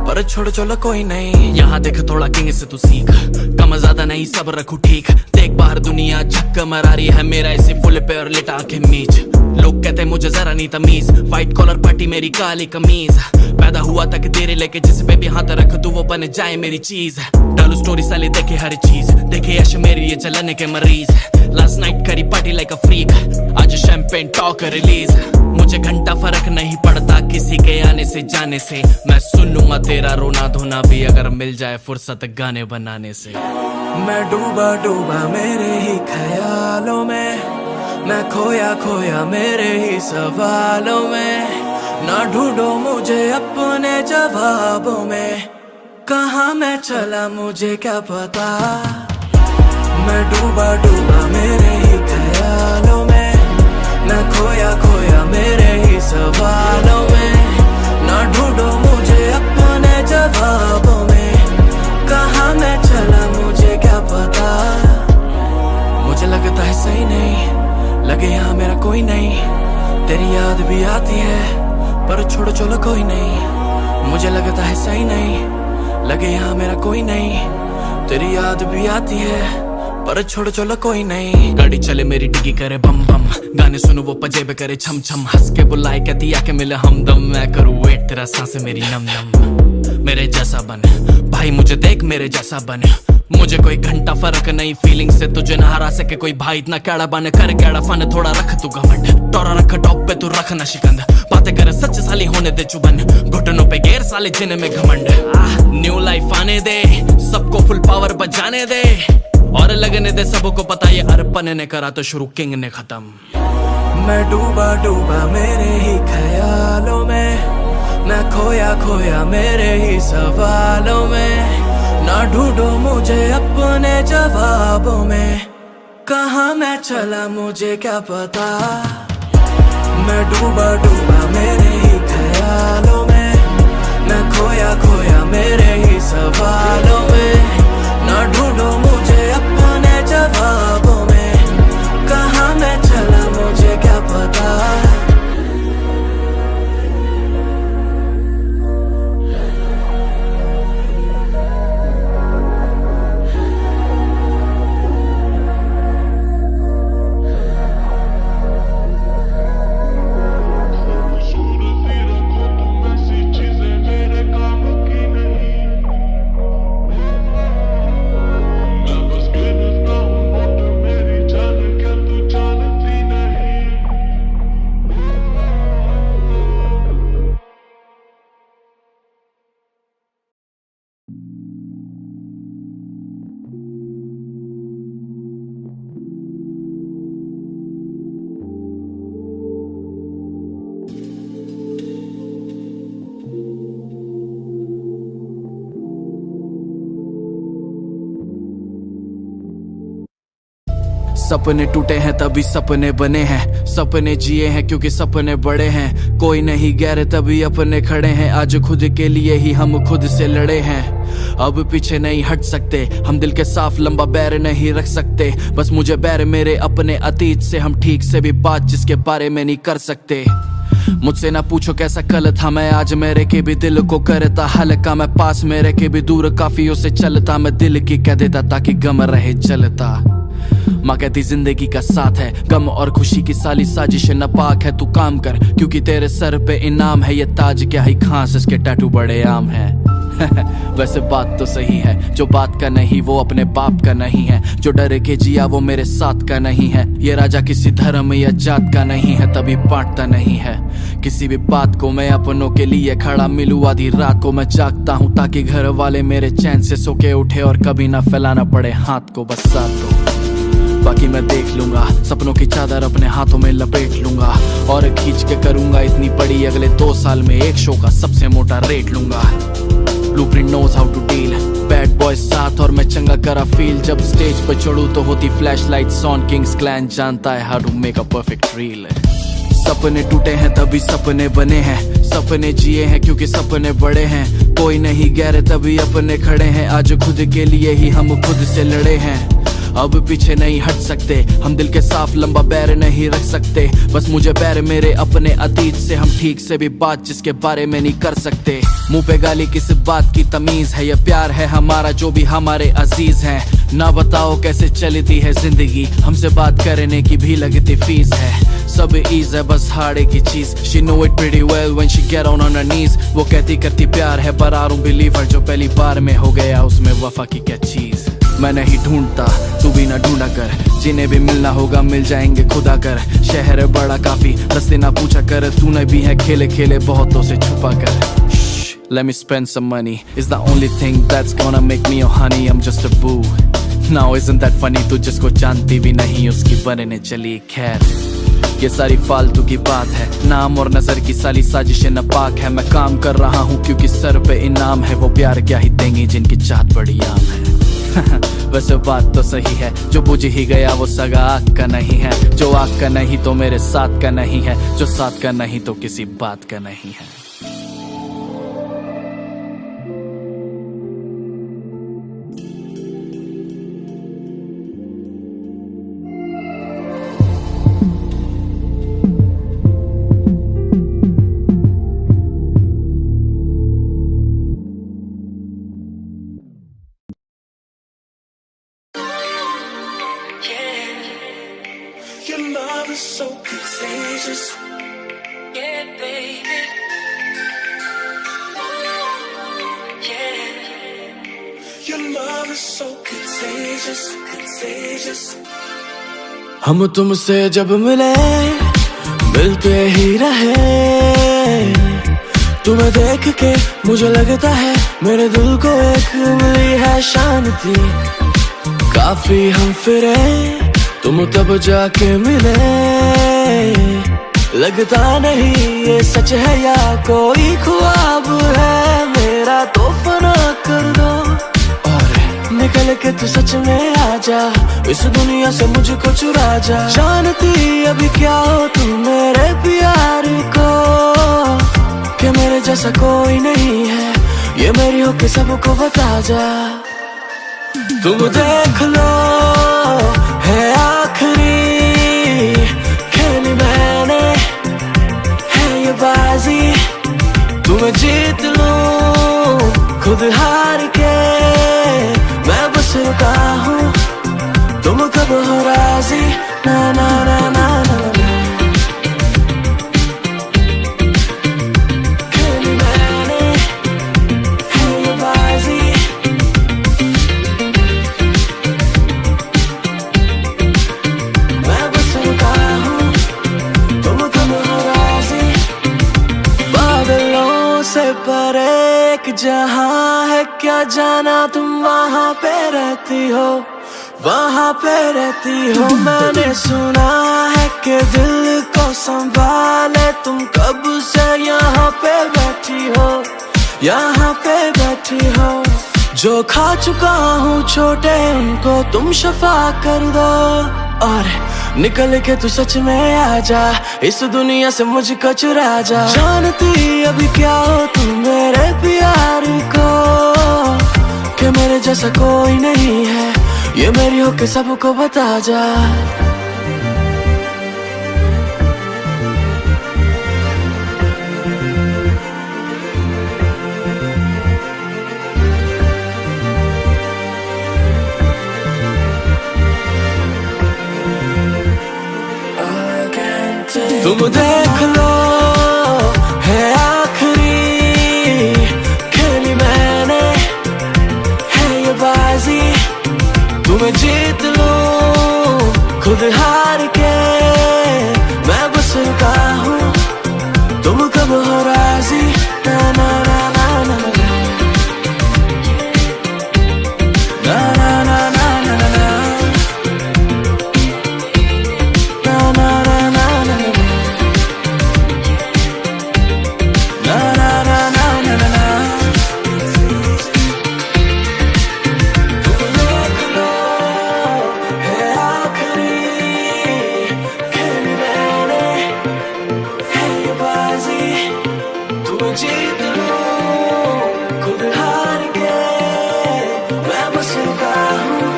पर छोड़ चलो कोई नहीं। यहाँ देख थोड़ा किंग से तू सीख, कम ज्यादा नहीं सब रखू ठीक। देख बाहर दुनिया झक्क मरा रही है, मेरा इसी फुल पे और लिटा के मीच। लोग कहते मुझे जरा नहीं तमीज, व्हाइट कॉलर पट्टी मेरी काली कमीज। पैदा हुआ तक देरे लेके जिस पे भी हाथ रख तू वो बन जाए मेरी चीज। डालू स्टोरी साले देखे हर चीज, देखे यश मेरी ये जलन के मरीज। लास्ट नाइट करी पार्टी लाइक अ फ्रीक, आज शैंपेन टॉक रिलीज। मुझे घंटा फर्क नहीं पड़ता किसी के आने से जाने से। मैं सुन लूंगा तेरा रोना धोना भी अगर मिल जाए फुर्सत गाने बनाने से। मैं डूबा डूबा मेरे ही ख्यालों में, मैं खोया खोया मेरे ही सवालों में। ना ढूंढो मुझे अपने जवाबों में, कहाँ मैं चला मुझे क्या पता। मैं डूबा डूबा मेरे ही ख्यालों में, मैं खोया खोया मेरे ही सवालों में। ना ढूंढो मुझे अपने जवाबों में, कहाँ मैं चला मुझे क्या पता। मुझे लगता है सही नहीं लगे यहाँ मेरा कोई नहीं। तेरी याद भी आती है पर छोड़ चलो कोई नहीं। मुझे लगता है सही नहीं लगे यहाँ मेरा कोई नहीं। तेरी याद भी आती है पर छोड़ चलो कोई नहीं। गाड़ी चले मेरी डिग्गी करे बम बम, गाने सुनो वो पजेब करे छम छम। हंस के बुलाए कहती आके मिले हमदम, मैं करूँ वेट तेरा सांस मेरी नम नम। मेरे जैसा बन भाई मुझे देख मेरे जैसा बन। मुझे कोई घंटा फर्क नहीं फीलिंग से, तुझे ना हरा सके कोई भाई इतना कैड़ा बन। कर कैड़ा फन थोड़ा रख तू घमंड, टोरा रख टॉप पे तू रख ना शिकंद। बातें करे सच साली होने दे चुबन, घुटनों पे गेर साले जिन्हें में घमंड। न्यू लाइफ आने दे, सबको फुल पावर बजाने दे। और लगने दे सबको पता ये अर्पण ने करा तो शुरू किंग ने खत्म। मैं डूबा डूबा मेरे ही ख्यालों में, मैं खोया खोया मेरे ही सवालों में। ना ढूंढो मुझे अपने जवाबों में, कहाँ मैं चला मुझे क्या पता। मैं डूबा डूबा मेरे ही ख्यालों में, मैं खोया खोया मेरे ही सवालों में। ना ढूंढो मुझे अपने जवाबों में, कहाँ मैं चला मुझे क्या पता। सपने टूटे हैं तभी सपने बने हैं, सपने जिए हैं क्योंकि सपने बड़े हैं। कोई नहीं गैर तभी अपने खड़े हैं, आज खुद के लिए ही हम खुद से लड़े हैं। अब पीछे नहीं हट सकते, हम दिल के साफ लंबा बैर नहीं रख सकते। बस मुझे बैर मेरे अपने अतीत से, हम ठीक से भी बात जिसके बारे में नहीं कर सकते। मुझसे ना पूछो कैसा कल था, मैं आज मेरे के भी दिल को करता हल्का। मैं पास मेरे के भी दूर काफियों से चलता, मैं दिल की कह देता ताकि गम रहे जलता। माँ कहती जिंदगी का साथ है, गम और खुशी की साली साजिश नापाक है। तू काम कर क्योंकि तेरे सर पे इनाम है, ये ताज क्या ही खास इसके टैटू बड़े आम है। वैसे बात तो सही है, जो बात का नहीं वो अपने बाप का नहीं है। जो डर के जिया वो मेरे साथ का नहीं है। ये राजा किसी धर्म या जात का नहीं है, तभी बांटता नहीं है किसी भी बात को। मैं अपनों के लिए खड़ा मिलूं आधी रात को। मैं जागता हूँ ताकि घर वाले मेरे चैन से सो के उठे और कभी ना फैलाना पड़े हाथ को, बस साथ दो। बाकी मैं देख लूंगा, सपनों की चादर अपने हाथों में लपेट लूंगा और खींच के करूंगा इतनी बड़ी, अगले 2 साल में एक शो का सबसे मोटा रेट लूंगा। Blueprint knows how to deal, bad boys साथ और मैं चंगा करा फील। जब स्टेज पर चढ़ूं तो होती flash lights on, Kings clan जानता है how to make a perfect reel। सपने टूटे हैं तभी सपने बने हैं, सपने जिए हैं क्योंकि सपने बड़े हैं। कोई नहीं गैर तभी अपने खड़े हैं, आज खुद के लिए ही हम खुद से लड़े हैं। अब पीछे नहीं हट सकते, हम दिल के साफ लंबा बैर नहीं रख सकते। बस मुझे बैर मेरे अपने अतीत से, हम ठीक से भी बात जिसके बारे में नहीं कर सकते। मुंह पे गाली किस बात की तमीज है, ये प्यार है हमारा जो भी हमारे अजीज हैं। ना बताओ कैसे चलती है जिंदगी, हमसे बात करने की भी लगती फीस है। सब ईज है बस हाड़े की चीज, she know it pretty well when she get on her knees। वो कहती करती प्यार है पर I don't believe her, जो पहली बार में हो गया उसमें वफा की क्या चीज। मैं नहीं ढूंढता तू भी ना ढूंढा कर, जिन्हें भी मिलना होगा मिल जाएंगे खुदा कर। शहर बड़ा काफी रास्ते ना पूछा कर, तूने भी है खेले खेले बहुतों से छुपा कर। Let me spend some money, is the only thing that's gonna make me your honey, I'm just a boo। Now isn't that funny, तू जिसको जानती भी नहीं उसकी बनने चली। खैर ये सारी फालतू की बात है, नाम और नजर की साली साजिश नापाक है। मैं काम कर रहा हूँ क्योंकि सर पे इनाम है, वो प्यार क्या ही देंगी जिनकी चाहत बड़ी आम है। वैसे बात तो सही है, जो बुझ ही गया वो सगा आग का नहीं है। जो आग का नहीं तो मेरे साथ का नहीं है, जो साथ का नहीं तो किसी बात का नहीं है। Your love is so contagious. Yeah, baby. Yeah. Your love is so contagious, contagious. हम तुमसे जब मिले मिलते ही रहे, तुम्हें देख के मुझे लगता है मेरे दिल को एक मिली है शांति। काफी हम फिरे तुम तब जाके मिले, लगता नहीं ये सच है या कोई ख्वाब है मेरा, तो फना कर दो और निकल के तू सच में आ जा, इस दुनिया से मुझको चुरा जा। जानती अभी क्या हो तुम मेरे प्यार को, कि मेरे जैसा कोई नहीं है, ये मेरी हो के सबको बता जा। तुम देख लो है आखिरी खेली मैंने, है ये बाजी तुम्हें जीत लूं खुद हार के। मैं बस रुका हूँ तुम कब हो राजी, ना ना ना ना ना ना। पर एक जहां है क्या जाना, तुम वहां पे रहती हो, वहां पे रहती हो। मैंने सुना है कि दिल को संभाले तुम कब से यहाँ पे बैठी हो, यहाँ पे बैठी हो। जो खा चुका हूँ छोटे उनको तुम शफा कर दो, और निकल के तू सच में आ जा, इस दुनिया से मुझको चुरा जा। जानती अभी क्या हो तू मेरे प्यार को, कि मेरे जैसा कोई नहीं है, ये मेरी होके सबको बता जा। तुम देख लो है आखिरी खेली मैंने, है ये बाजी तुम्हें जीत लूं खुद हार के, मैं बस रुका हूँ तुम कब हो राजी। ना ना ना ना ना ना ना ना ना ना ना ना जीत लो खुद हार के, मैं बस रुका हूँ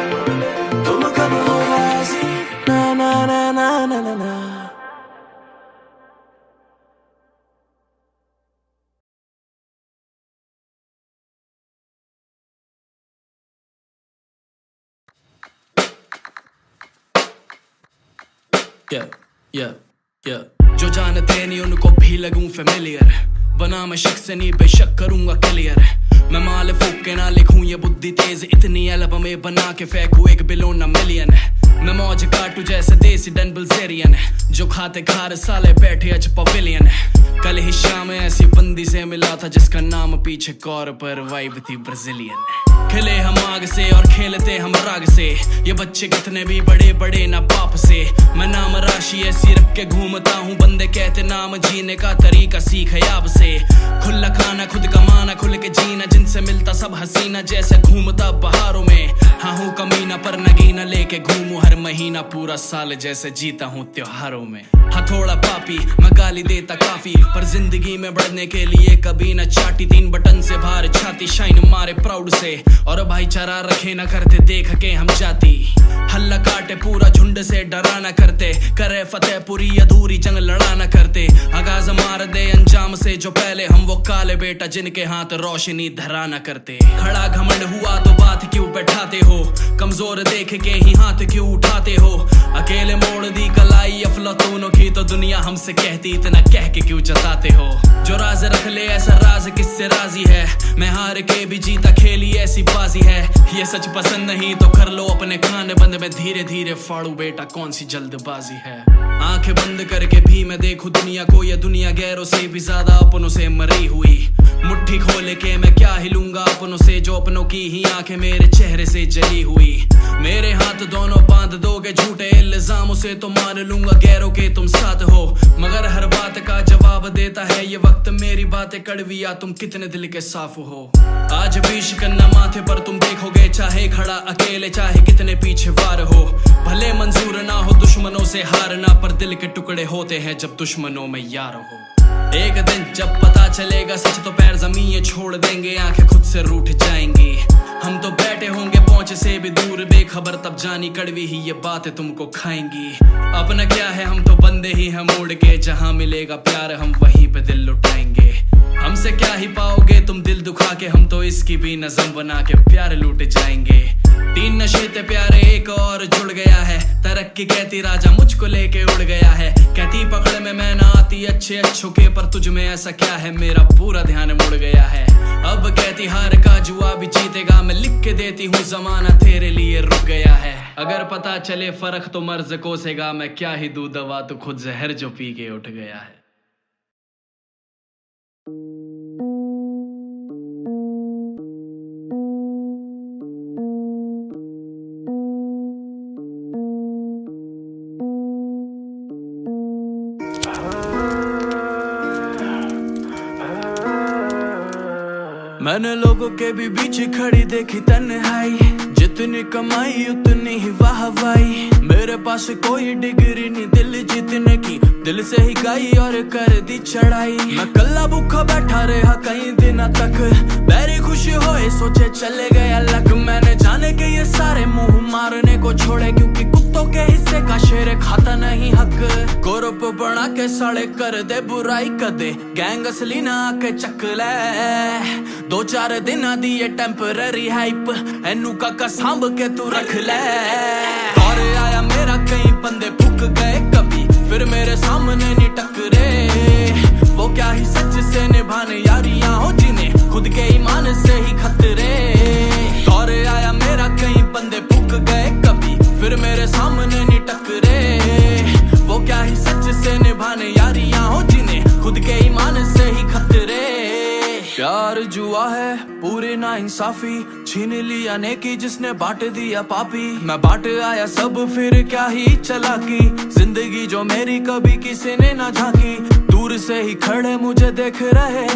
तुम कब हो राजी। ना ना ना ना ना ना ना। जो जानते नहीं उनको भी लगूं फेमिलियर, बना मैं शक से नहीं बेशक करूंगा क्लियर। मैं माल फूक के ना लिखूं ये बुद्धि तेज, इतनी एल्बम में बना के फेंकूं 1 बिलियन ना मिलियन। मैं मौज काटू जैसे देसी डन बिल्जेरियन, जो खाते खार साले बैठे आज पवेलियन। कल ही शाम ऐसी बंदी से मिला था जिसका नाम पीछे कौर पर वाइब थी ब्राजीलियन। खेले हम आग से और खेलते हम राग से, ये बच्चे कितने भी बड़े बड़े ना बाप से। मैं नाम राशि ऐसी रख के घूमता हूँ, बंदे कहते नाम जीने का तरीका सीख याब से। खुला खाना खुद कमाना खुल के जीना, जिनसे मिलता सब हसीना जैसे घूमता बहारों में। हाँ हूँ कमीना पर नगीना लेके घूमू हर महीना, पूरा साल जैसे जीता हूँ त्योहारों में। हाँ थोड़ा पापी मैं गाली देता काफी, पर जिंदगी में बढ़ने के लिए कभी न चाटी। 3 बटन से बाहर छाती शाइन मारे प्राउड से, और भाईचारा रखे न करते देख के हम जाती। हल्ला काटे पूरा झुंड से डरा न करते, करे फतेह पूरी अधूरी जंग लड़ा न करते। आगाज मार दे अंजाम से जो पहले हम वो काले बेटा जिनके हाथ रोशनी धरा न करते। खड़ा घमंड हुआ तो बात क्यों बैठाते हो, कमजोर देख के ही हाथ क्यों उठाते हो। अकेले मोड़ दी कलाई अफलातूनों की तो दुनिया हमसे कहती, इतना कह के क्यों जताते हो। जो राज रख ले ऐसा राज किससे राजी है, मैं हार के भी जीता खेली ऐसी बाजी है। ये सच पसंद नहीं तो कर लो अपने खाने बंद, में धीरे धीरे फाड़ू बेटा कौन सी जल्दबाजी है। आंखें बंद करके भी मैं देखूं दुनिया को, ये दुनिया गैरों से भी ज्यादा अपनों से मरी हुई। मुट्ठी खोल के मैं क्या हिलूंगा अपनों से, जो अपनों की ही आंखें मेरे चेहरे से जली हुई। मेरे हाथ दोनों बांध दोगे झूठे इल्जामों से तो मान लूंगा गैरों के तुम साथ हो। मगर हर बात का जवाब देता है ये वक्त, मेरी बातें कड़वी या तुम कितने दिल के साफ हो। आज भी शिकन्ना माथे पर तुम देखोगे, चाहे खड़ा अकेले चाहे कितने पीछे वार हो। भले मंजूर ना हो दुश्मनों से हारना, पर दिल के टुकड़े होते हैं जब दुश्मनों में यार हो। एक दिन जब पता चलेगा सच तो पैर जमीन छोड़ देंगे, आंखें खुद से रूठ जाएंगी। हम तो बैठे होंगे पहुंच से भी दूर बेखबर, तब जानी कड़वी ही ये बातें तुमको खाएंगी। अपना क्या है हम तो बंदे ही हैं मोड़ के, जहां मिलेगा प्यार हम वहीं पे दिल लुटाएंगे। हमसे क्या ही पाओगे तुम दिल दुखा के, हम तो इसकी भी नज़म बना के प्यार लूट जाएंगे। 3 नशे थे प्यारे एक और जुड़ गया है, तरक्की कहती राजा मुझको लेके उड़ गया है। कहती पकड़ में मैं ना आती अच्छे अच्छों के, पर तुझ में ऐसा क्या है मेरा पूरा ध्यान मुड़ गया है। अब कहती हार का जुआ भी जीतेगा, मैं लिख के देती हूँ जमाना तेरे लिए रुक गया है। अगर पता चले फर्क तो मर्ज कोसेगा, मैं क्या ही दूं दवा तू खुद जहर जो पी के उठ गया है। मैंने लोगों के भी बीच खड़ी देखी तन्हाई, जितनी कमाई उतनी ही वाहवाही। मेरे पास कोई डिग्री नहीं दिल जीतने की, दिल से ही गाई और कर दी चढ़ाई। मैं कल्ला भूखा बैठा रहा कई दिनों तक, बैरी खुशी होए सोचे चले गया लग। मैंने जाने के ये सारे मुंह मारने को छोड़े, क्योंकि कुत्तों के हिस्से का शेर खाता नहीं हक। ग्रुप बना के साले कर दे बुराई कदे, गैंग असली ना आके चक ले। 2-4 दिन दी ये टेम्पररी हाइप, एनू काका सांभ के तू रख ले। और आया मेरा कई बंदे फूक गए कभी, फिर मेरे सामने नहीं टकरे। वो क्या ही सच से निभाने यारियां हो जिन्हें खुद के ईमान से ही खतरे। और आया मेरा कई बंदे फूक गए कभी, फिर मेरे सामने नहीं टकरे। वो क्या ही सच से निभाने यारियां हो जिन्हें खुद के ईमान से ही खतरे। प्यार जुआ है पूरी ना इंसाफी, छीन लिया नेकी जिसने बांट दिया पापी। मैं बांट आया सब फिर क्या ही चालाकी, जिंदगी जो मेरी कभी किसी ने ना झांकी। दूर से ही खड़े मुझे देख रहे,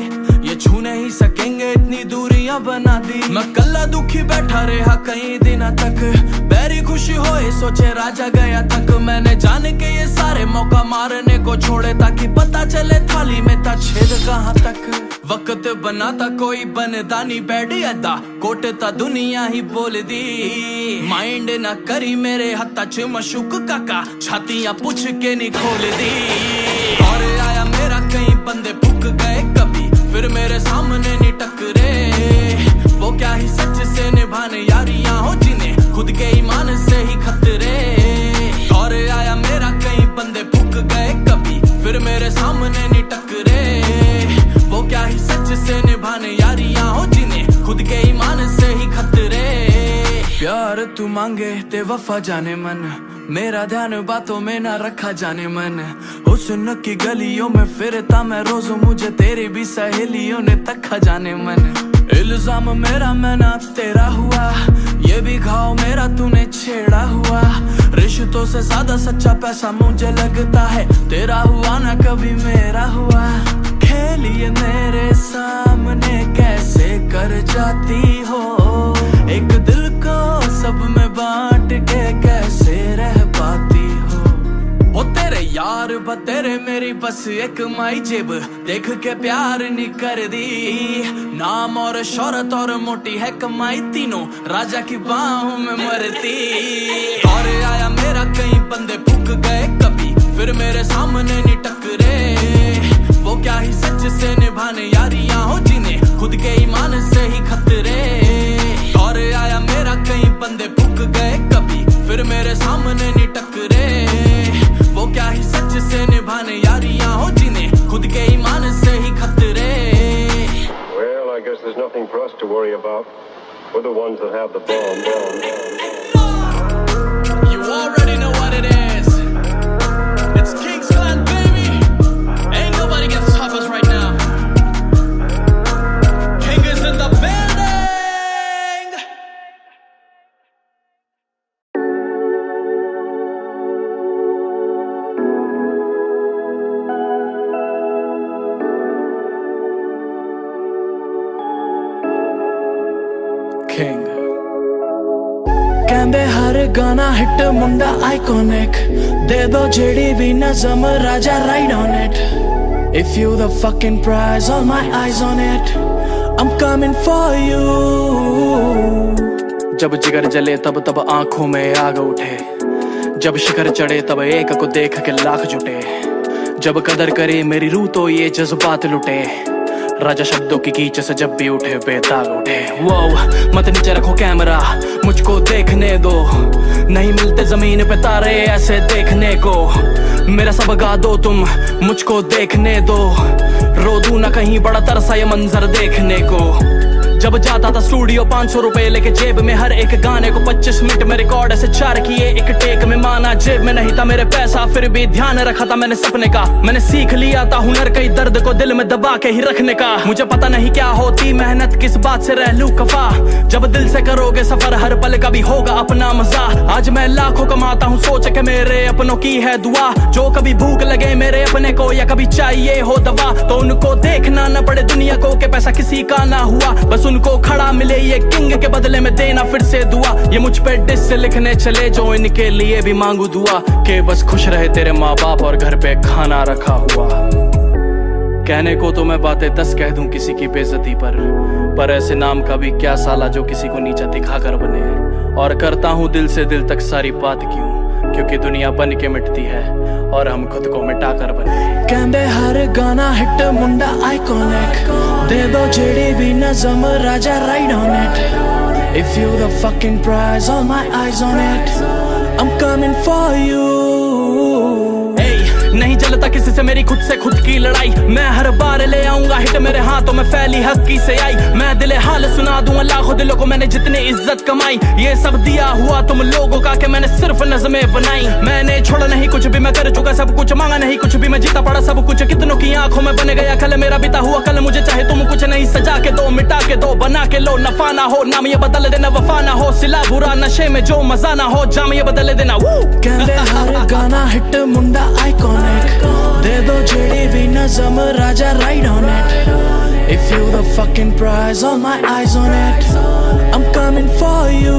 ये छू नहीं सकेंगे इतनी दूरियां बना दी। मैं कल्ला दुखी बैठा रहा कई दिनों तक, बैरी खुशी होए सोचे राजा गया तक। मैंने जान के ये सारे मौका मारने को छोड़े, ताकि पता चले थाली में था छेद कहाँ तक। वक्त बनाता कोई बनता नहीं बैठी अदा, कोटता दुनिया ही बोल दी। माइंड ना करी मेरे हत्था च मशूक काका, छातियां पूछ के नहीं खोल दी। और आया मेरा कई बंदे फूक गए कभी, फिर मेरे सामने नहीं टकरे। वो क्या ही सच से निभाने यारियां हो जिन्हें खुद के ईमान से ही खतरे। और आया मेरा कई बंदे फूक गए कभी, फिर मेरे सामने नहीं टकरे। वो क्या ही सच से निभाने यारियां हो जिन्हें खुद के ईमान से ही खतरे। प्यार तू मांगे ते वफा जाने मन, मेरा ध्यान बातों में ना रखा जाने मन। हुस्न की गलियों में फिरता मैं रोज, मुझे तेरी भी सहेलियों ने तक्का जाने मन। इल्जाम मेरा मैं ना तेरा हुआ, ये भी घाव मेरा तूने छेड़ा हुआ। रिश्तों से ज्यादा सच्चा पैसा मुझे लगता है, तेरा हुआ ना कभी मेरा हुआ। खेलिए मेरे सामने कैसे कर जाती हो, एक दिल को सब में बांट के कैसे रह पाती हो। ओ तेरे यार बतेरे मेरी बस एक माई जेब, देख के प्यार नहीं कर दी। नाम और शोहरत और मोटी है कमाई, तीनों राजा की बाहों में मरती। और आया मेरा कई बंदे फूक गए कभी, फिर मेरे सामने नहीं टकरे। वो क्या ही सच से निभाने यारियां हो जिन्हें खुद के ईमान से ही खतरे। और आया मेरा कई बंदे फूक गए कभी, फिर मेरे सामने नहीं टकरे। वो क्या ही सच से निभाने यारियां हो जिन्हें खुद के ईमान से ही खतरे। Well, I guess there's nothing for us to worry about. We're the ones that have the bomb. You already know what it is. It's King's Clan, baby. Ain't nobody gonna stop us right now. King is in the building. King. कहंदे हर गाना hit मुंडा iconic, दे दो जेड़ी भी नज़म राजा ride on it. If you the fucking prize, all my eyes on it, I'm coming for you। जब जिगर जले तब तब आंखों में आग उठे, जब शिखर चढ़े तब एक को देख के लाख जुटे। जब कदर करे मेरी रूह तो ये जज्बात लुटे, राजा शब्दों की कीच से जब भी उठे बेताग उठे। वो मत नीचे रखो कैमरा, मुझको देखने दो, नहीं मिलते जमीन पे तारे ऐसे देखने को। मेरा सब गा दो तुम, मुझको देखने दो, रो दूं ना कहीं बड़ा तरसा ये मंजर देखने को। जब जाता था स्टूडियो 500 रुपए लेके जेब में, हर एक गाने को 25 मिनट में रिकॉर्ड ऐसे 4 किए एक टेक में। माना जेब में नहीं था मेरे पैसा, फिर भी ध्यान रखा था मैंने सपने का। मैंने सीख लिया था हुनर कई दर्द को दिल में दबा के ही रखने का। मुझे पता नहीं क्या होती मेहनत, किस बात से रह लूं कफा। जब दिल से करोगे सफर हर पल का भी होगा अपना मजा। आज मैं लाखों कमाता हूँ सोच के मेरे अपनों की है दुआ। जो कभी भूख लगे मेरे अपने को या कभी चाहिए हो दवा, तो उनको देखना न पड़े दुनिया को कि पैसा किसी का ना हुआ। बस उनको खड़ा मिले ये किंग के बदले में देना फिर से दुआ। ये मुझ पे डिस लिखने चले जो इनके लिए भी मांगू दुआ के बस खुश रहे तेरे माँ बाप और घर पे खाना रखा हुआ। कहने को तो मैं बातें 10 कह दूं किसी की बेइज्जती पर ऐसे नाम का भी क्या साला जो किसी को नीचा दिखाकर बने। और करता हूँ दिल से दिल तक सारी बात क्यों, क्योंकि दुनिया बन के मिटती है और हम खुद को मिटा कर बने। कहंदे हर गाना हिट मुंडा आइकॉनिक, दे दो जेड़ी भी नज़म राजा ride on it. If you the fucking prize, all my eyes on it, I'm coming for you। नहीं जलता किसी से मेरी खुद से खुद की लड़ाई, मैं हर बार ले आऊंगा हिट मेरे हाथों में फैली हकी से आई। मैं दिले हाल सुना दूंगा लाखों दिलों को मैंने जितनी इज्जत कमाई, ये सब दिया हुआ तुम लोगों का कि मैंने सिर्फ नज़में बनाई। मैंने छोड़ा नहीं कुछ भी, मैं कर चुका सब कुछ, मांगा नहीं कुछ भी, मैं जीता पड़ा सब कुछ। कितनों की आंखों में बन गया कल मेरा बीता हुआ कल, मुझे चाहे तुम कुछ नहीं सजा के दो, मिटा के दो, बना के लो, नफा ना हो नाम ये बदल देना, वफा ना हो सिला बुरा, नशे में जो मजा ना हो जाम ये बदल देना। कहंदे हर गाना हिट मुंडा आइकॉनिक, दे दो जेड़ी भी नज़म राजा ride on it. If you the fucking prize, all my eyes on it, I'm coming for you।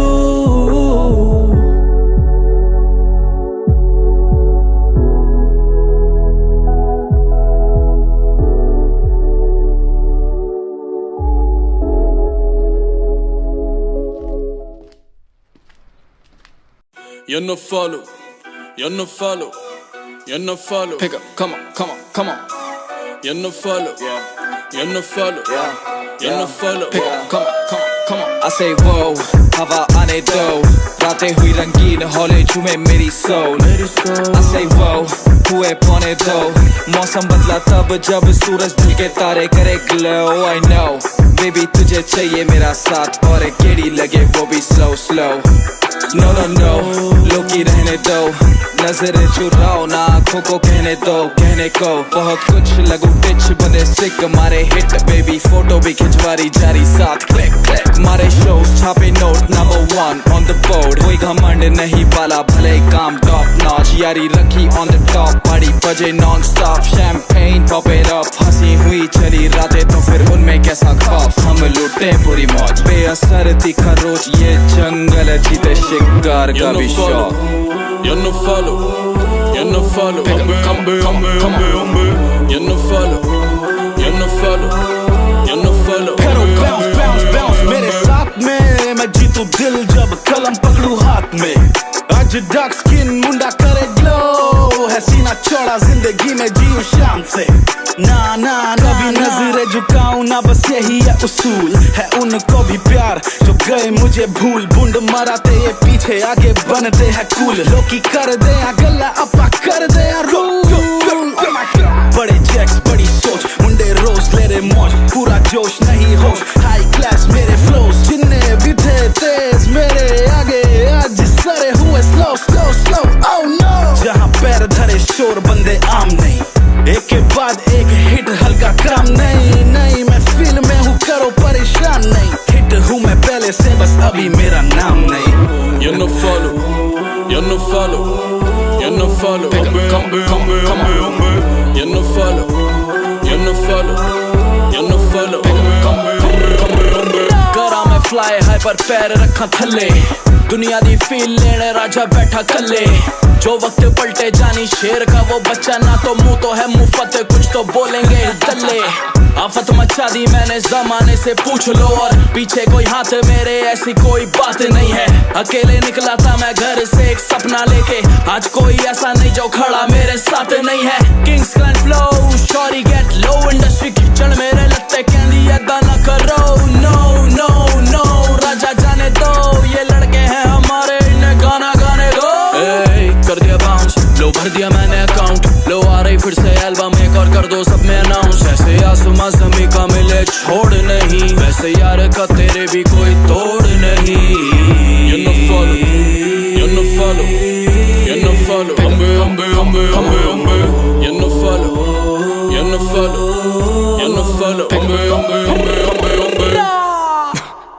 You're no follow, you're no follow, you're no follow. Pick up, come on, come on, come on. You're no follow, yeah. You're no follow, yeah. You're no follow. Pick up, come on, come on, come on. I say whoa, हवा आने दो, रातें हुई रंगीन हौले झूमे मेरी soul। I say whoa, हुए पौने दो, मौसम बदला तब जब सूरज ढल के तारे करे glow। I know, baby तुझे चाहिए मेरा साथ और केड़ी लगे वो भी slow slow। No no no, लोकी रहने दो, नजर चुराओ ना आँखों को कहने दो, कहने को बहुत कुछ लगू पिच बंदे सिक मारे हिट बेबी, फोटो भी खिंचवारी जारी साथ क्लिक क्लिक मारे शोज छापे note number 1 on the board। कोई घमंड नहीं पाला भले काम टॉप नॉच, यारी रखी on the top, पार्टी बजे non stop, champagne pop it up, हंसी हुई चली रातें तो फिर उनमें कैसा खौफ, हम लूटे पूरी मौज बेअसर तीखा रोज ये जंगल जीते शिकार का भी शौक। You're no follow, you're no follow. Pick up, come on, come on, come on. You're no follow, you're no follow, you're no follow. करो bounce bounce bounce मेरे साथ में, मैं जीतू दिल जब कलम पकड़ू हाथ में। आज डार्क स्किन मुंडा करे ग्लो, है सीना चौड़ा जिंदगी में जीऊं शाम से। ना ना कभी नजरें झुकाऊं ना, बस यही है उसूल, है उनको भी प्यार जो गए मुझे भूल। बूंद मराते ये पीछे आगे बनते हैं कूल, लोकी कर दे गला अपा कर दे रूल। बड़े चेक्स बड़ी सोच, मुंडे रोज ले रे मौज, पूरा जोश नहीं होश, हाई क्लास मेरे फ्लोज, जिन्ने भी थे तेज मेरे आगे आज सारे हुए slow slow slow. Oh no, जहाँ पैर धरे शोर बंदे आम नहीं, एक के बाद एक हिट हल्का काम नहीं। नहीं मैं फील में हूँ करो परेशान नहीं, हिट हूँ मैं पहले से बस अभी मेरा नाम नहीं। You're no follow, you're no follow, you're no follow. Pick up, come on, come on, come on. You're no follow, you're no follow, you're no follow. करा मैं फ्लाई हाई पर पैर रखा थल्ले, दुनिया दी फील लेने राजा बैठा कल्ले। जो वक्त पलटे जानी शेर का वो बच्चा, ना तो मुंह तो है मुफ्त कुछ तो बोलेंगे दल्ले। आफत मचा दी मैंने जमाने से पूछ लो, और पीछे कोई हाथ मेरे ऐसी कोई बात नहीं है। अकेले निकला था मैं घर से एक सपना लेके, आज कोई ऐसा नहीं जो खड़ा मेरे साथ नहीं है। Kings clan flow sorry get low, industry खिचड़ मेरे लत्ते कहंदी ऐदा ना करो। नो नो नो राजा जाने दो, ये लड़के हैं हमारे इन्हें गाना गाने दो। कर दिया बाउंस, लो भर दिया मैंने अकाउंट, लो आ रही फिर से एल्बम एक और कर दो सब में अनाउंस। ऐसे आसमां ज़मीं का मिले छोड़ नहीं, वैसे यार का तेरे भी कोई तोड़ नहीं। You're no follow, you're no follow, you're no follow. You're no follow, you're no follow, you're no follow.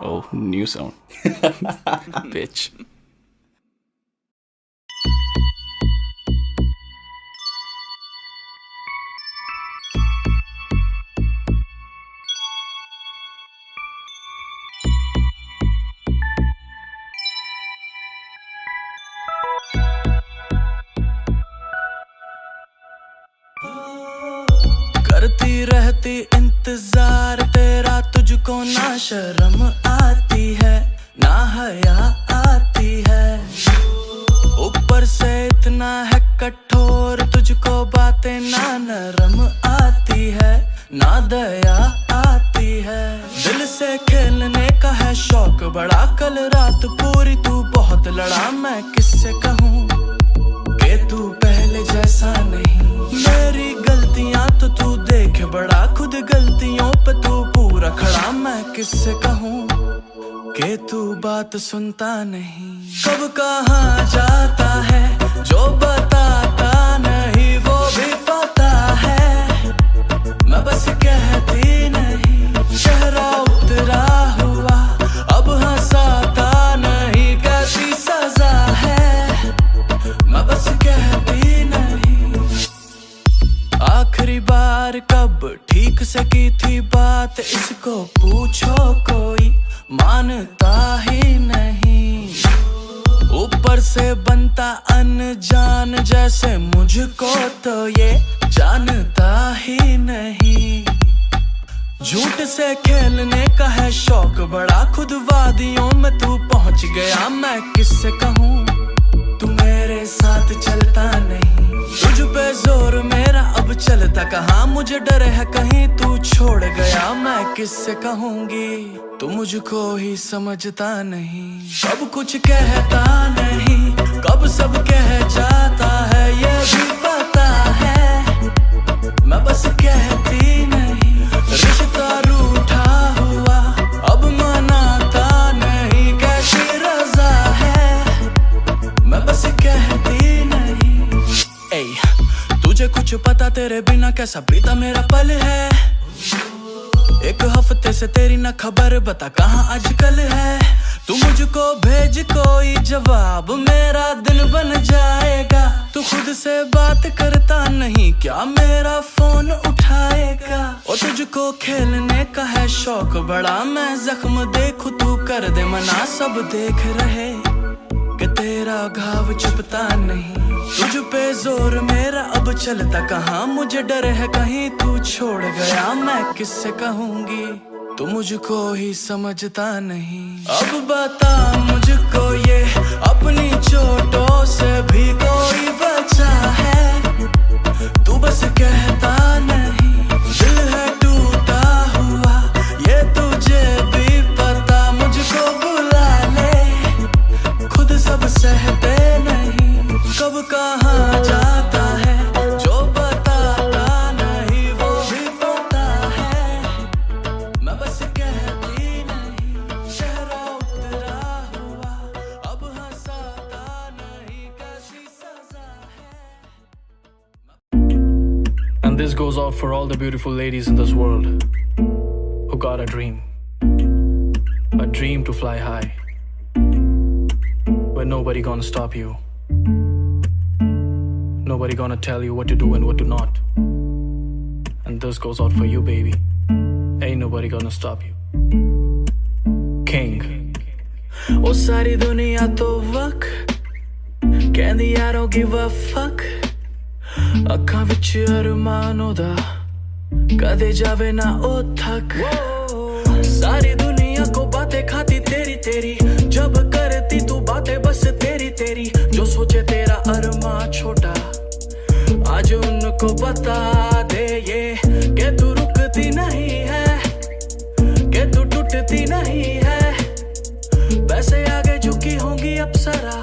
Oh, new sound. Bitch. करती इंतजार तेरा, तुझको ना शर्म आती है ना हया आती है। ऊपर से इतना है कठोर, तुझको बातें ना नरम आती है ना दया आती है। दिल से खेलने का है शौक बड़ा, कल रात पूरी तू बहुत लड़ा। मैं किससे कहूँ कि तू पहले जैसा नहीं। मेरी गलतियां तो तू देख बड़ा, खुद गलतियों पे तू पूरा खड़ा। मैं किससे कहूँ कि तू बात सुनता नहीं। कब कहाँ जाता है जो बताता नहीं, वो भी पता है मैं बस कहती नहीं। चेहरा उतरा हुआ अब हंसाता नहीं, कैसी सजा है मैं बस कहती नहीं। आखिरी बार कब ठीक से की थी बात, इसको पूछो कोई मानता ही नहीं। ऊपर से बनता अनजान जैसे मुझको तो ये जानता ही नहीं। झूठ से खेलने का है शौक बड़ा, खुद वादियों में तू पहुंच गया। मैं किससे कहूँ तू मेरे साथ चलता नहीं। तुझ पे जोर मेरा अब चलता कहाँ, मुझे डर है कहीं तू छोड़ गया। मैं किससे कहूँगी तू मुझको ही समझता नहीं। कब कुछ कहता नहीं, कब सब कह जाता है, ये भी पता है मैं बस कहती नहीं। रिश्ता रूठा हुआ अब मनाता नहीं, कैसी रजा है मैं बस कहती नहीं। ए, तुझे कुछ पता तेरे बिना कैसा बीता मेरा पल है। एक हफ्ते से तेरी न खबर, बता कहाँ आजकल है। तू मुझको भेज कोई जवाब, मेरा दिन बन जाएगा। तू खुद से बात करता नहीं, क्या मेरा फोन उठाएगा। और तुझको खेलने का है शौक बड़ा, मैं जख्म देखूं तू कर दे मना। सब देख रहे कि तेरा घाव छुपता नहीं। तुझ पे जोर मेरा अब चलता कहाँ, मुझे डर है कहीं तू छोड़ गया। मैं किससे कहूँगी तू मुझको ही समझता नहीं। अब बता मुझको ये अपनी चोटों से भी कोई बचा है, तू बस कहता नहीं। दिल है टूटा हुआ ये तुझे भी पता, मुझको बुला ले खुद सब सहते नहीं। कब कहाँ जाता है जो बताता नहीं, वो भी पता है मैं बस कहती नहीं। चेहरा उतरा हुआ अब हंसाता नहीं, कैसी सजा है। And this goes out for all the beautiful ladies in this world who got a dream to fly high, where nobody gonna stop you, nobody gonna tell you what to do and what to not. And this goes out for you, baby. Ain't nobody gonna stop you. King. ओ सारी दुनिया तो वक कहंदी I don't give a fuck। ਅੱਖਾਂ ਵਿੱਚ ਅਰਮਾਨ ਉਹਦਾ ਕਦੇ ਜਾਵੇ ਨਾ ਉਹ ਥੱਕ। सारी दुनिया को बातें खाती तेरी तेरी, जब करती तू बातें बस तेरी तेरी। जो सोचे तेरा अरमा छोटा आज उनको बता दे ये, कि तू रुकती नहीं है, कि तू टूटती नहीं है। वैसे आगे झुकी होंगी अप्सरा,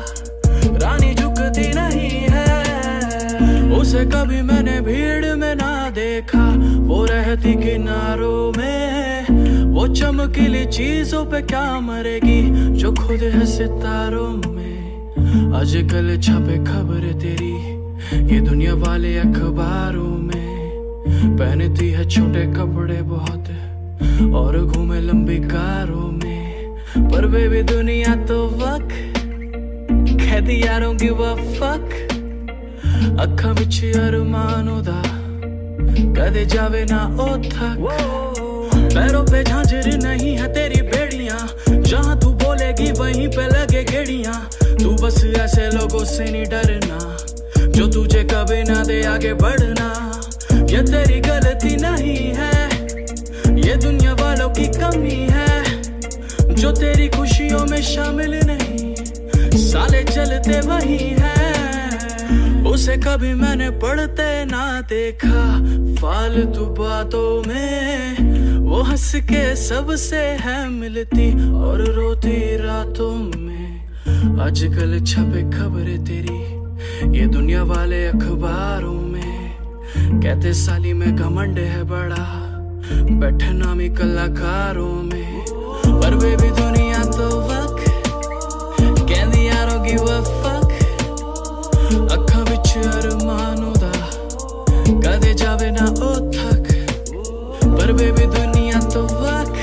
रानी झुकती नहीं है। उसे कभी मैंने भीड़ में ना देखा, वो रहती किनारों में। वो चमकीली चीजों पे क्या मरेगी जो खुद है सितारों में। आजकल छापे खबर तेरी ये दुनिया वाले अखबारों में। पहनती है छोटे कपड़े बहुत और घूमे लंबी कारों में। पर बेबी दुनिया तो वक कहती I don't give a fuck। ਅੱਖਾਂ ਵਿੱਚ ਅਰਮਾਨ ਉਹਦਾ ਕਦੇ ਜਾਵੇ ਨਾ ਉਹ ਥੱਕ। पैरों पे झांझर नहीं है तेरी बेड़ियां, जहाँ तू बोलेगी वहीं पे लगे गेड़ियां। तू बस ऐसे लोगों से नहीं डरना जो तुझे कभी ना दे आगे बढ़ना। ये तेरी गलती नहीं है दुनिया वालों की कमी है जो तेरी खुशियों में शामिल नहीं, साले चलते वही है। उसे कभी मैंने पढ़ते ना देखा फालतू बातों में, वो हंस के सबसे है मिलती और रोती रातों में। आजकल छपे खबरें तेरी ये दुनिया वाले अखबारों में, कहते साली में घमंड है बड़ा, बैठे नामी कलाकारों में। पर वे भी दुनिया तो वक कहती I don't give a fuck, अखा विच अरमानों दा कदे जावे ना ओ थक। पर वे भी दुनिया तो वक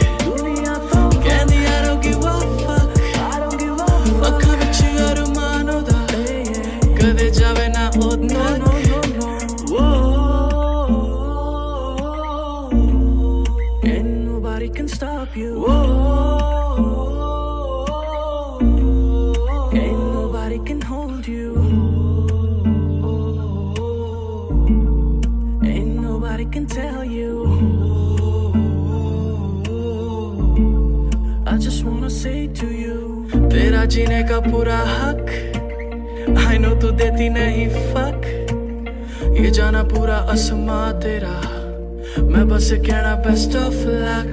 कहती I don't give a fuck, अखा विच अरमानों दा कदे जावे ना ओ थक। And nobody can stop you. And nobody can hold you. And nobody can tell you. I just wanna say to you, तेरा जीने का पूरा हक, I know तू देती नहीं fuck, ये जाना पूरा आसमां तेरा, मैं बस कहना best of luck।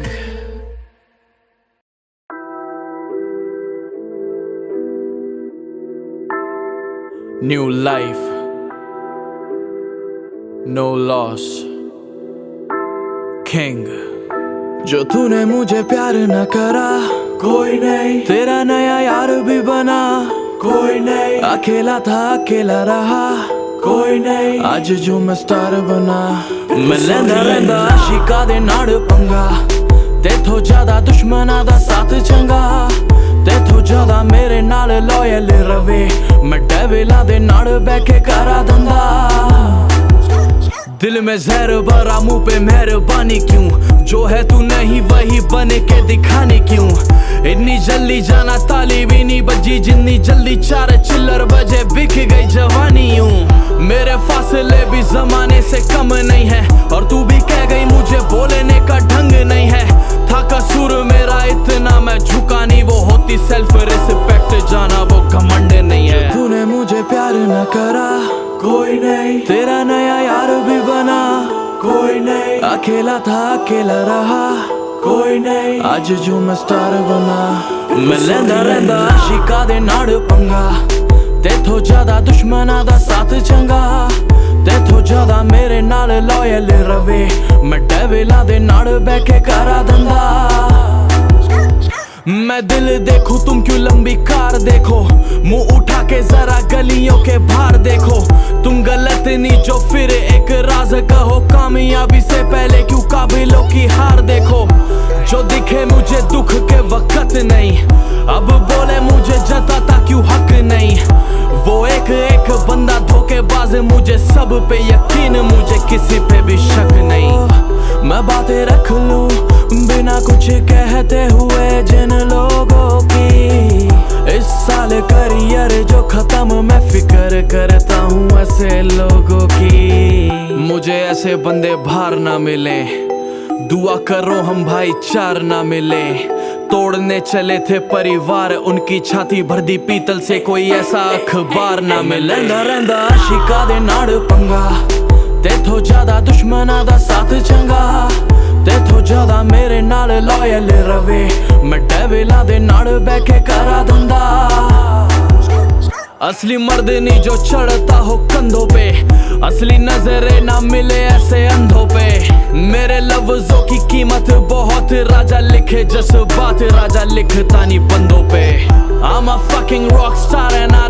New life, no loss, King। जो तूने मुझे प्यार न करा कोई नहीं, तेरा नया यार भी बना कोई नहीं, अकेला था अकेला रहा कोई नहीं, आज जो मैं स्टार बना। मैं लैंदा रैंदा शिका दे नाड़ पंगा, तेथों ज्यादा दुश्मना दा साथ चंगा, तेथों ज्यादा मेरे नाल लॉयल रवे, मैं डेविला दे नाड़ बैठे करा धंधा। दिल में जहर भरा मुंह पे मेहरबानी क्यों, जो है तू नहीं वही बने के दिखाने क्यों। इतनी जल्दी जाना ताली भी नहीं बजी, जितनी जल्दी 4 चिल्लर बजे बिक गई जवानी यूं। मेरे फासले भी जमाने से कम नहीं है, और तू भी कह गई मुझे बोलने का ढंग नहीं है। था कसूर मेरा इतना मैं झुका नहीं, वो होती सेल्फ रिस्पेक्ट जाना वो घमंड नहीं है। तूने मुझे प्यार न करा कोई नहीं, तेरा नया यार भी बना कोई नहीं, अकेला था अकेला रहा कोई नहीं, आज जो मैं स्टार बना। मैं लैंदा रैंदा शिका दे नाड़ पंगा, तेथों ज्यादा दुश्मना दा साथ चंगा, तेथों ज्यादा मेरे नाल लॉयल रवे, मैं डेविला दे नाड़ बैठे करा धंधा। मैं दिल देखूं तुम क्यों लंबी कार देखो, मुंह उठा के जरा गलियों के बाहर देखो, तुम गलत नहीं जो फिर एक राज कहो, कामयाबी से पहले क्यों काबिलों की हार देखो। जो दिखे मुझे दुख के वक्त नहीं, अब बोले मुझे जताता क्यों हक नहीं, वो एक बंदा धोखेबाज, मुझे सब पे यकीन, मुझे किसी पे भी शक नहीं। मैं बातें रख लूं बिना कुछ कहते हुए जिन लोगों की, इस साल करियर जो खत्म मैं फिक्र करता हूँ ऐसे लोगों की। मुझे ऐसे बंदे बाहर ना मिले, दुआ करो हम भाईचार ना मिले, तोड़ने चले थे परिवार उनकी छाती भर दी पीतल से, कोई ऐसा अखबार ना मिले। लैंदा रैंदा शिका दे नाड़ पंगा, तेथों ज्यादा दुश्मना दा साथ चंगा, तेथों ज्यादा मेरे नाल लॉयल रवे, मैं डेविला दे नाड़ बैठे करा धंधा। असली मर्द नहीं जो चढ़ता हो कंधों पे, असली नजरे ना मिले ऐसे अंधों पे। मेरे लफ्जों की कीमत बहुत, राजा लिखे जज्बात, राजा लिखता नहीं बंदों पे। I'm a fucking rock star and I